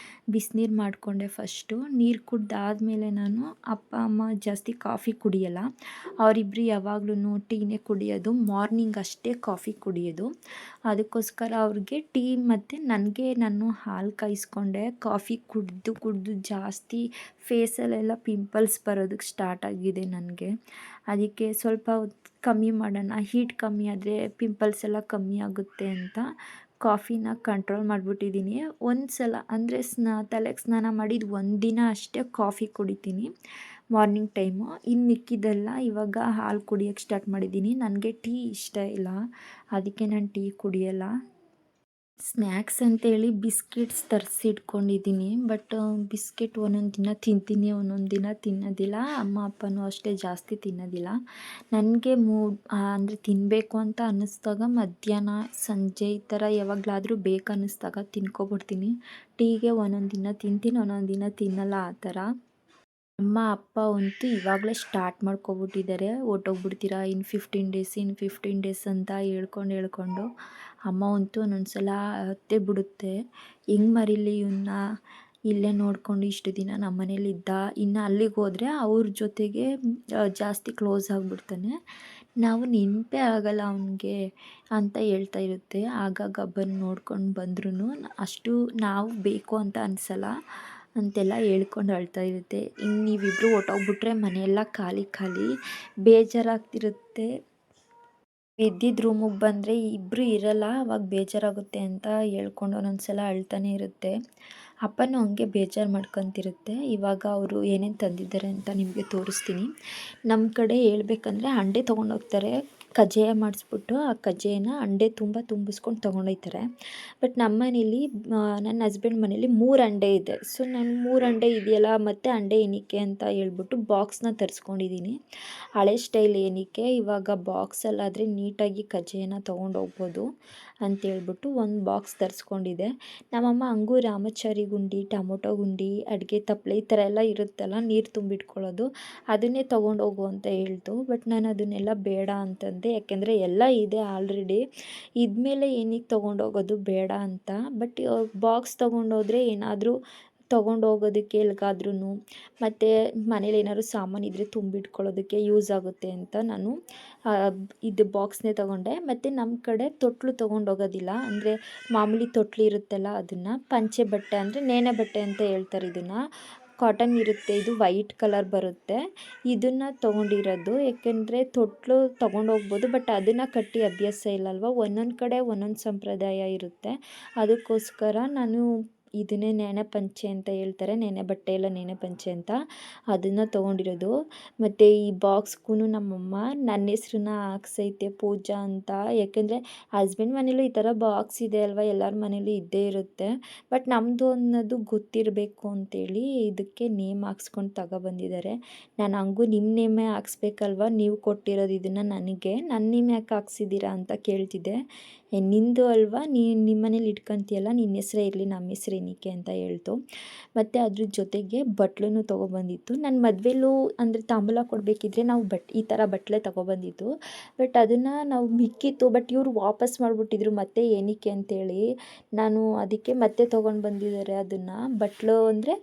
ಬಿಸಿನೀರು ಮಾಡಿಕೊಂಡೆ ಫಸ್ಟು. ನೀರು ಕುಡ್ದಾದ್ಮೇಲೆ ನಾನು ಅಪ್ಪ ಅಮ್ಮ ಜಾಸ್ತಿ ಕಾಫಿ ಕುಡಿಯಲ್ಲ, ಅವರಿಬ್ಬರು ಯಾವಾಗ್ಲೂ ಟೀನೇ ಕುಡಿಯೋದು. ಮಾರ್ನಿಂಗ್ ಅಷ್ಟೇ ಕಾಫಿ ಕುಡಿಯೋದು. ಅದಕ್ಕೋಸ್ಕರ ಅವ್ರಿಗೆ ಟೀ ಮತ್ತು ನನಗೆ ನಾನು ಹಾಲು ಕಾಯಿಸ್ಕೊಂಡೆ. ಕಾಫಿ ಕುಡಿದು ಕುಡಿದು ಜಾಸ್ತಿ ಫೇಸಲ್ಲೆಲ್ಲ ಪಿಂಪಲ್ಸ್ ಬರೋದಕ್ಕೆ ಸ್ಟಾರ್ಟ್ ಆಗಿದೆ ನನಗೆ. ಅದಕ್ಕೆ ಸ್ವಲ್ಪ ಕಮ್ಮಿ ಮಾಡೋಣ, ಹೀಟ್ ಕಮ್ಮಿ ಆದರೆ ಪಿಂಪಲ್ಸ್ ಎಲ್ಲ ಕಮ್ಮಿ ಆಗುತ್ತೆ ಅಂತ ಕಾಫಿನ ಕಂಟ್ರೋಲ್ ಮಾಡಿಬಿಟ್ಟಿದ್ದೀನಿ. ಒಂದು ಸಲ ಅಂದರೆ ತಲೆಗೆ ಸ್ನಾನ ಮಾಡಿದ ಒಂದು ದಿನ ಅಷ್ಟೇ ಕಾಫಿ ಕುಡಿತೀನಿ ಮಾರ್ನಿಂಗ್ ಟೈಮು. ಇನ್ನು ಮಿಕ್ಕಿದ್ದೆಲ್ಲ ಇವಾಗ ಹಾಲು ಕುಡಿಯೋಕ್ಕೆ ಸ್ಟಾರ್ಟ್ ಮಾಡಿದ್ದೀನಿ. ನನಗೆ ಟೀ ಇಷ್ಟ ಇಲ್ಲ, ಅದಕ್ಕೆ ನಾನು ಟೀ ಕುಡಿಯಲ್ಲ. ಸ್ನ್ಯಾಕ್ಸ್ ಅಂತೇಳಿ ಬಿಸ್ಕೆಟ್ಸ್ ತರಿಸಿಟ್ಕೊಂಡಿದ್ದೀನಿ. ಬಟ್ ಬಿಸ್ಕೆಟ್ ಒಂದೊಂದು ದಿನ ತಿಂತೀನಿ, ಒಂದೊಂದು ದಿನ ತಿನ್ನೋದಿಲ್ಲ. ಅಮ್ಮ ಅಪ್ಪನೂ ಅಷ್ಟೇ ಜಾಸ್ತಿ ತಿನ್ನೋದಿಲ್ಲ. ನನಗೆ ಅಂದರೆ ತಿನ್ನಬೇಕು ಅಂತ ಅನ್ನಿಸ್ದಾಗ ಮಧ್ಯಾಹ್ನ ಸಂಜೆ ಈ ಥರ ಯಾವಾಗಲಾದರೂ ಬೇಕು ಅನ್ನಿಸ್ದಾಗ ತಿನ್ಕೊಬಿಡ್ತೀನಿ. ಟೀಗೆ ಒಂದೊಂದು ದಿನ ತಿಂತೀನಿ, ಒಂದೊಂದು ದಿನ ತಿನ್ನಲ್ಲ ಆ ಥರ. ಅಮ್ಮ ಅಪ್ಪ ಅಂತೂ ಇವಾಗಲೇ ಸ್ಟಾರ್ಟ್ ಮಾಡ್ಕೊಬಿಟ್ಟಿದ್ದಾರೆ, ಹೊರ್ಟೋಗ್ಬಿಡ್ತೀರಾ ಇನ್ನು 15 ಡೇಸ್ ಅಂತ ಹೇಳ್ಕೊಂಡು. ಅಮ್ಮ ಅಂತೂ ಒಂದೊಂದು ಸಲ ಅತ್ತೇ ಬಿಡುತ್ತೆ, ಹೆಂಗೆ ಮರೀಲಿ ಇವನ್ನ, ಇಲ್ಲೇ ನೋಡಿಕೊಂಡು ಇಷ್ಟು ದಿನ ನಮ್ಮ ಮನೇಲಿದ್ದ, ಇನ್ನು ಅಲ್ಲಿಗೆ ಹೋದರೆ ಅವ್ರ ಜೊತೆಗೆ ಜಾಸ್ತಿ ಕ್ಲೋಸ್ ಆಗಿಬಿಡ್ತಾನೆ, ನಾವು ನೆನಪೇ ಆಗಲ್ಲ ಅವನಿಗೆ ಅಂತ ಹೇಳ್ತಾ ಇರುತ್ತೆ. ಆಗಾಗ ಬಂದು ನೋಡ್ಕೊಂಡು ಬಂದ್ರೂ ಅಷ್ಟು ನಾವು ಬೇಕು ಅಂತ ಅನಿಸಲ್ಲ ಅಂತೆಲ್ಲ ಹೇಳ್ಕೊಂಡು ಅಳ್ತಾ ಇರುತ್ತೆ. ಇನ್ನು ನೀವಿಬ್ಬರು ಹೊರ್ಟೋಗ್ಬಿಟ್ರೆ ಮನೆಯೆಲ್ಲ ಖಾಲಿ ಖಾಲಿ ಬೇಜಾರಾಗ್ತಿರುತ್ತೆ. ಇದ್ದಿದ್ದ ರೂಮಿಗೆ ಬಂದರೆ ಇಬ್ಬರು ಇರಲ್ಲ, ಅವಾಗ ಬೇಜಾರಾಗುತ್ತೆ ಅಂತ ಹೇಳ್ಕೊಂಡು ಒಂದೊಂದು ಸಲ ಅಳ್ತಾನೆ ಇರುತ್ತೆ. ಅಪ್ಪನೂ ಹಂಗೆ ಬೇಜಾರು ಮಾಡ್ಕೊತಿರುತ್ತೆ. ಇವಾಗ ಅವರು ಏನೇನು ತಂದಿದ್ದಾರೆ ಅಂತ ನಿಮಗೆ ತೋರಿಸ್ತೀನಿ. ನಮ್ಮ ಕಡೆ ಹೇಳ್ಬೇಕಂದ್ರೆ ಹಂಡೆ ತೊಗೊಂಡೋಗ್ತಾರೆ, ಕಜ್ಜಾಯ ಮಾಡಿಸ್ಬಿಟ್ಟು ಆ ಕಜ್ಜಾಯನ ಹಂಡೆ ತುಂಬ ತುಂಬಿಸ್ಕೊಂಡು ತೊಗೊಂಡೋಗ್ತಾರೆ. ಬಟ್ ನಮ್ಮ ಮನೇಲಿ ನನ್ನ ಹಸ್ಬೆಂಡ್ ಮನೇಲಿ 3 ಹಂಡೆ ಇದೆ. ಸೊ ನಾನು 3 ಹಂಡೆ ಇದೆಯಲ್ಲ ಮತ್ತು ಹಂಡೆ ಏನಕ್ಕೆ ಅಂತ ಹೇಳ್ಬಿಟ್ಟು ಬಾಕ್ಸ್ನ ತರಿಸ್ಕೊಂಡಿದ್ದೀನಿ. ಹಳೆ ಸ್ಟೈಲ್ ಏನಕ್ಕೆ, ಇವಾಗ ಬಾಕ್ಸಲ್ಲಾದರೆ ನೀಟಾಗಿ ಕಜ್ಜಾಯನ ತೊಗೊಂಡೋಗ್ಬೋದು ಅಂತೇಳ್ಬಿಟ್ಟು ಒಂದು ಬಾಕ್ಸ್ ತರಿಸ್ಕೊಂಡಿದ್ದೆ. ನಮ್ಮಮ್ಮ ಹಂಗೂ ರಾಮಚಾರಿ ಗುಂಡಿ, ಟೊಮೊಟೊ ಗುಂಡಿ, ಅಡುಗೆ ತಪ್ಪಲೆ ಈ ಥರ ಎಲ್ಲ ಇರುತ್ತಲ್ಲ ನೀರು ತುಂಬಿಟ್ಕೊಳ್ಳೋದು, ಅದನ್ನೇ ತೊಗೊಂಡೋಗು ಅಂತ ಹೇಳ್ತು. ಬಟ್ ನಾನು ಅದನ್ನೆಲ್ಲ ಬೇಡ ಅಂತಂದೆ, ಯಾಕೆಂದರೆ ಎಲ್ಲ ಇದೆ ಆಲ್ರೆಡಿ, ಇದ್ಮೇಲೆ ಏನಕ್ಕೆ ತೊಗೊಂಡೋಗೋದು ಬೇಡ ಅಂತ. ಬಟ್ ಬಾಕ್ಸ್ ತೊಗೊಂಡೋದ್ರೆ ಏನಾದರೂ ತೊಗೊಂಡೋಗೋದಕ್ಕೆ ಎಲ್ಲಿಗಾದ್ರೂ, ಮತ್ತು ಮನೇಲಿ ಏನಾದ್ರು ಸಾಮಾನು ಇದ್ದರೆ ತುಂಬಿಟ್ಕೊಳ್ಳೋದಕ್ಕೆ ಯೂಸ್ ಆಗುತ್ತೆ ಅಂತ ನಾನು ಇದು ಬಾಕ್ಸ್ನೇ ತೊಗೊಂಡೆ. ಮತ್ತು ನಮ್ಮ ಕಡೆ ತೊಟ್ಲು ತೊಗೊಂಡೋಗೋದಿಲ್ಲ, ಅಂದರೆ ಮಾಮೂಲಿ ತೊಟ್ಲು ಇರುತ್ತಲ್ಲ ಅದನ್ನು, ಪಂಚೆ ಬಟ್ಟೆ ಅಂದರೆ ನೇಣೆ ಬಟ್ಟೆ ಅಂತ ಹೇಳ್ತಾರೆ ಇದನ್ನು, ಕಾಟನ್ ಇರುತ್ತೆ, ಇದು ವೈಟ್ ಕಲರ್ ಬರುತ್ತೆ, ಇದನ್ನು ತೊಗೊಂಡಿರೋದು. ಏಕೆಂದರೆ ತೊಟ್ಲು ತೊಗೊಂಡೋಗ್ಬೋದು, ಬಟ್ ಅದನ್ನು ಕಟ್ಟಿ ಅಭ್ಯಾಸ ಇಲ್ಲಲ್ವ, ಒಂದೊಂದು ಕಡೆ ಒಂದೊಂದು ಸಂಪ್ರದಾಯ ಇರುತ್ತೆ. ಅದಕ್ಕೋಸ್ಕರ ನಾನು ಇದನ್ನೇ ನೇಣೆ ಪಂಚೆ ಅಂತ ಹೇಳ್ತಾರೆ, ನೇಣೆ ಬಟ್ಟೆ ಎಲ್ಲ ನೇಣೆ ಪಂಚೆ ಅಂತ, ಅದನ್ನು ತೊಗೊಂಡಿರೋದು. ಮತ್ತು ಈ ಬಾಕ್ಸ್ಗೂ ನಮ್ಮಮ್ಮ ನನ್ನ ಹೆಸ್ರನ್ನ ಹಾಕ್ಸೈತೆ ಪೂಜಾ ಅಂತ, ಯಾಕೆಂದರೆ ಹಸ್ಬೆಂಡ್ ಮನೇಲೂ ಈ ಥರ ಬಾಕ್ಸ್ ಇದೆ ಅಲ್ವ, ಎಲ್ಲರ ಮನೇಲೂ ಇದ್ದೇ ಇರುತ್ತೆ. ಬಟ್ ನಮ್ಮದು ಅನ್ನೋದು ಗೊತ್ತಿರಬೇಕು ಅಂತೇಳಿ ಇದಕ್ಕೆ ನೇಮ್ ಹಾಕ್ಸ್ಕೊಂಡು ತಗೊಬಂದಿದ್ದಾರೆ. ನಾನು ಹಂಗೂ ನಿಮ್ಮ ನೇಮೇ ಹಾಕ್ಸ್ಬೇಕಲ್ವ, ನೀವು ಕೊಟ್ಟಿರೋದು ಇದನ್ನು ನನಗೆ, ನನ್ನ ನೇಮ್ ಯಾಕೆ ಹಾಕ್ಸಿದ್ದೀರಾ ಅಂತ ಕೇಳ್ತಿದ್ದೆ. ನಿಂದು ಅಲ್ವಾ, ನಿಮ್ಮ ಮನೇಲಿ ಇಟ್ಕೊತೀಯಲ್ಲ, ನಿನ್ನ ಹೆಸ್ರೇ ಇರಲಿ, ನಮ್ಮ ಹೆಸ್ರು ಏನಕ್ಕೆ ಅಂತ ಹೇಳ್ತು. ಮತ್ತು ಅದ್ರ ಜೊತೆಗೆ ಬಟ್ಲೂ ತೊಗೊಬಂದಿತ್ತು. ನನ್ನ ಮದುವೆಲೂ ಅಂದರೆ ತಾಂಬೂಲ ಕೊಡಬೇಕಿದ್ರೆ ನಾವು ಈ ಥರ ಬಟ್ಟಲೆ ತೊಗೊಬಂದಿದ್ದು. ಬಟ್ ಅದನ್ನು ನಾವು ಮಿಕ್ಕಿತ್ತು, ಬಟ್ ಇವರು ವಾಪಸ್ ಮಾಡಿಬಿಟ್ಟಿದ್ರು ಮತ್ತೆ ಏನಕ್ಕೆ ಅಂತೇಳಿ. ನಾನು ಅದಕ್ಕೆ ಮತ್ತೆ ತೊಗೊಂಡು ಬಂದಿದ್ದಾರೆ ಅದನ್ನು. ಬಟ್ಲು ಅಂದರೆ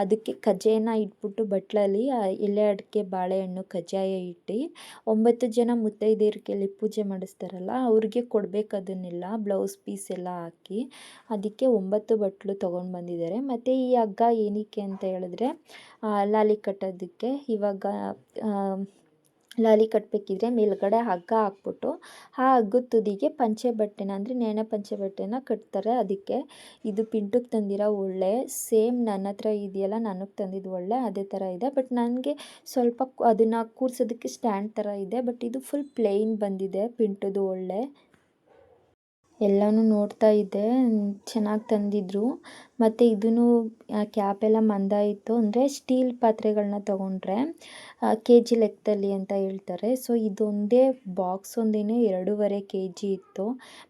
ಅದಕ್ಕೆ ಕಜ್ಜಾಯನ ಇಟ್ಬಿಟ್ಟು ಬಟ್ಲಲ್ಲಿ ಎಲೆ ಅಡಿಕೆ ಬಾಳೆಹಣ್ಣು ಕಜ್ಜಾಯ ಇಟ್ಟು 9 ಜನ ಮುತ್ತೈದೆಯರ ಕೈಲಿ ಪೂಜೆ ಮಾಡಿಸ್ತಾರಲ್ಲ, ಅವ್ರಿಗೆ ಕೊಡಬೇಕು ಅದನ್ನೆಲ್ಲ, ಬ್ಲೌಸ್ ಪೀಸ್ ಎಲ್ಲ ಹಾಕಿ. ಅದಕ್ಕೆ 9 ಬಟ್ಲು ತೊಗೊಂಡು ಬಂದಿದ್ದಾರೆ. ಮತ್ತು ಈ ಹಗ್ಗ ಏನಕ್ಕೆ ಅಂತ ಹೇಳಿದ್ರೆ ಲಾಲಿ ಕಟ್ಟೋದಕ್ಕೆ. ಇವಾಗ ಲಾಲಿ ಕಟ್ಟಬೇಕಿದ್ರೆ ಮೇಲ್ಗಡೆ ಹಗ್ಗ ಹಾಕ್ಬಿಟ್ಟು ಆ ಹಗ್ಗದ ತುದಿಗೆ ಪಂಚೆ ಬಟ್ಟೆನ ಅಂದರೆ ನೇಣೆ ಪಂಚೆ ಬಟ್ಟೆನ ಕಟ್ತಾರೆ. ಅದಕ್ಕೆ ಇದು ಪಿಂಟಕ್ಕೆ ತಂದಿರೋ ಒಳ್ಳೆ ಸೇಮ್ ನನ್ನ ಹತ್ರ ಇದೆಯಲ್ಲ, ನನಗೆ ತಂದಿದ್ದು ಒಳ್ಳೆ ಅದೇ ಥರ ಇದೆ. ಬಟ್ ನನಗೆ ಸ್ವಲ್ಪ ಅದನ್ನು ಕೂರಿಸೋದಕ್ಕೆ ಸ್ಟ್ಯಾಂಡ್ ಥರ ಇದೆ, ಬಟ್ ಇದು ಫುಲ್ ಪ್ಲೇನ್ ಬಂದಿದೆ ಪಿಂಟದು ಒಳ್ಳೆ. ಎಲ್ಲನೂ ನೋಡ್ತಾ ಇದ್ದೆ. ಚೆನ್ನಾಗಿ ತಂದಿದ್ರು. ಮತ್ತು ಇದೂ ಕ್ಯಾಪೆಲ್ಲ ಮಂದಾಯಿತು. ಅಂದರೆ ಸ್ಟೀಲ್ ಪಾತ್ರೆಗಳನ್ನ ತೊಗೊಂಡ್ರೆ ಕೆ ಜಿ ಲೆಕ್ಕದಲ್ಲಿ ಅಂತ ಹೇಳ್ತಾರೆ. ಸೊ ಇದೊಂದೇ ಬಾಕ್ಸ್ ಒಂದೇ 2.5 kg ಇತ್ತು.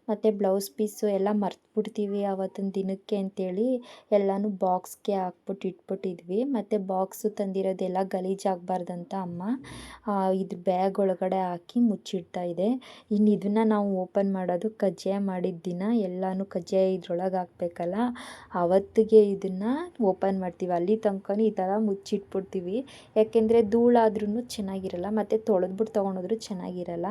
ಮತ್ತು ಬ್ಲೌಸ್ ಪೀಸು ಎಲ್ಲ ಮರ್ತುಬಿಡ್ತೀವಿ ಆವತ್ತಿನ ದಿನಕ್ಕೆ ಅಂತೇಳಿ ಎಲ್ಲನೂ ಬಾಕ್ಸ್ಗೆ ಹಾಕ್ಬಿಟ್ಟು ಇಟ್ಬಿಟ್ಟಿದ್ವಿ. ಮತ್ತು ಬಾಕ್ಸು ತಂದಿರೋದೆಲ್ಲ ಗಲೀಜಾಗಬಾರ್ದಂತ ಅಮ್ಮ ಇದು ಬ್ಯಾಗ್ ಒಳಗಡೆ ಹಾಕಿ ಮುಚ್ಚಿಡ್ತಾ ಇದೆ. ಇನ್ನು ಇದನ್ನು ನಾವು ಓಪನ್ ಮಾಡೋದು ಕಜ್ಜಾಯ ಮಾಡಿದ ದಿನ ಎಲ್ಲನೂ ಕಜ್ಜಾಯ ಇದ್ರೊಳಗೆ ಹಾಕ್ಬೇಕಲ್ಲ, ಆವತ್ತಿಗೆ ಇದನ್ನು ಓಪನ್ ಮಾಡ್ತೀವಿ. ಅಲ್ಲಿ ತನಕ ಈ ಥರ ಮುಚ್ಚಿಟ್ಬಿಡ್ತೀವಿ. ಯಾಕೆಂದರೆ ಧೂಳಾದ್ರೂ ಚೆನ್ನಾಗಿರಲ್ಲ, ಮತ್ತು ತೊಳೆದ್ಬಿಟ್ಟು ತೊಗೊಂಡೋದ್ರೂ ಚೆನ್ನಾಗಿರಲ್ಲ.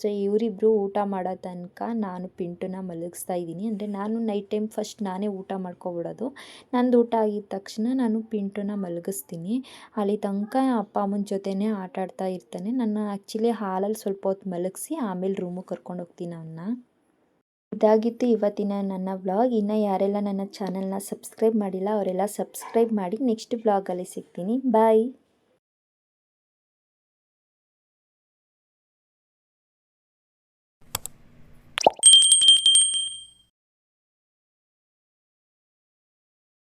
ಸೊ ಇವರಿಬ್ಬರು ಊಟ ಮಾಡೋ ತನಕ ನಾನು ಪಿಂಟುನ ಮಲಗಿಸ್ತಾ ಇದ್ದೀನಿ. ಅಂದರೆ ನಾನು ನೈಟ್ ಟೈಮ್ ಫಸ್ಟ್ ನಾನೇ ಊಟ ಮಾಡ್ಕೊಬಿಡೋದು. ನಂದು ಊಟ ಆಗಿದ ತಕ್ಷಣ ನಾನು ಪಿಂಟುನ ಮಲಗಿಸ್ತೀನಿ. ಅಲ್ಲಿ ತನಕ ಅಪ್ಪ ಅಮ್ಮನ ಜೊತೆನೇ ಆಟ ಆಡ್ತಾ ಇರ್ತಾನೆ. ನಾನು ಆ್ಯಕ್ಚುಲಿ ಹಾಲಲ್ಲಿ ಸ್ವಲ್ಪ ಹೊತ್ತು ಮಲಗಿಸಿ ಆಮೇಲೆ ರೂಮಿಗೆ ಕರ್ಕೊಂಡು ಹೋಗ್ತೀನಿ ಅವನ್ನ. ಇದಾಗಿತ್ತು ಇವತ್ತಿನ ನನ್ನ ವ್ಲಾಗ್. ಇನ್ನು ಯಾರೆಲ್ಲ ನನ್ನ ಚಾನಲ್ನ ಸಬ್ಸ್ಕ್ರೈಬ್ ಮಾಡಿಲ್ಲ ಅವರೆಲ್ಲ ಸಬ್ಸ್ಕ್ರೈಬ್ ಮಾಡಿ. ನೆಕ್ಸ್ಟ್ ವ್ಲಾಗಲ್ಲಿ ಸಿಗ್ತೀನಿ. ಬಾಯ್.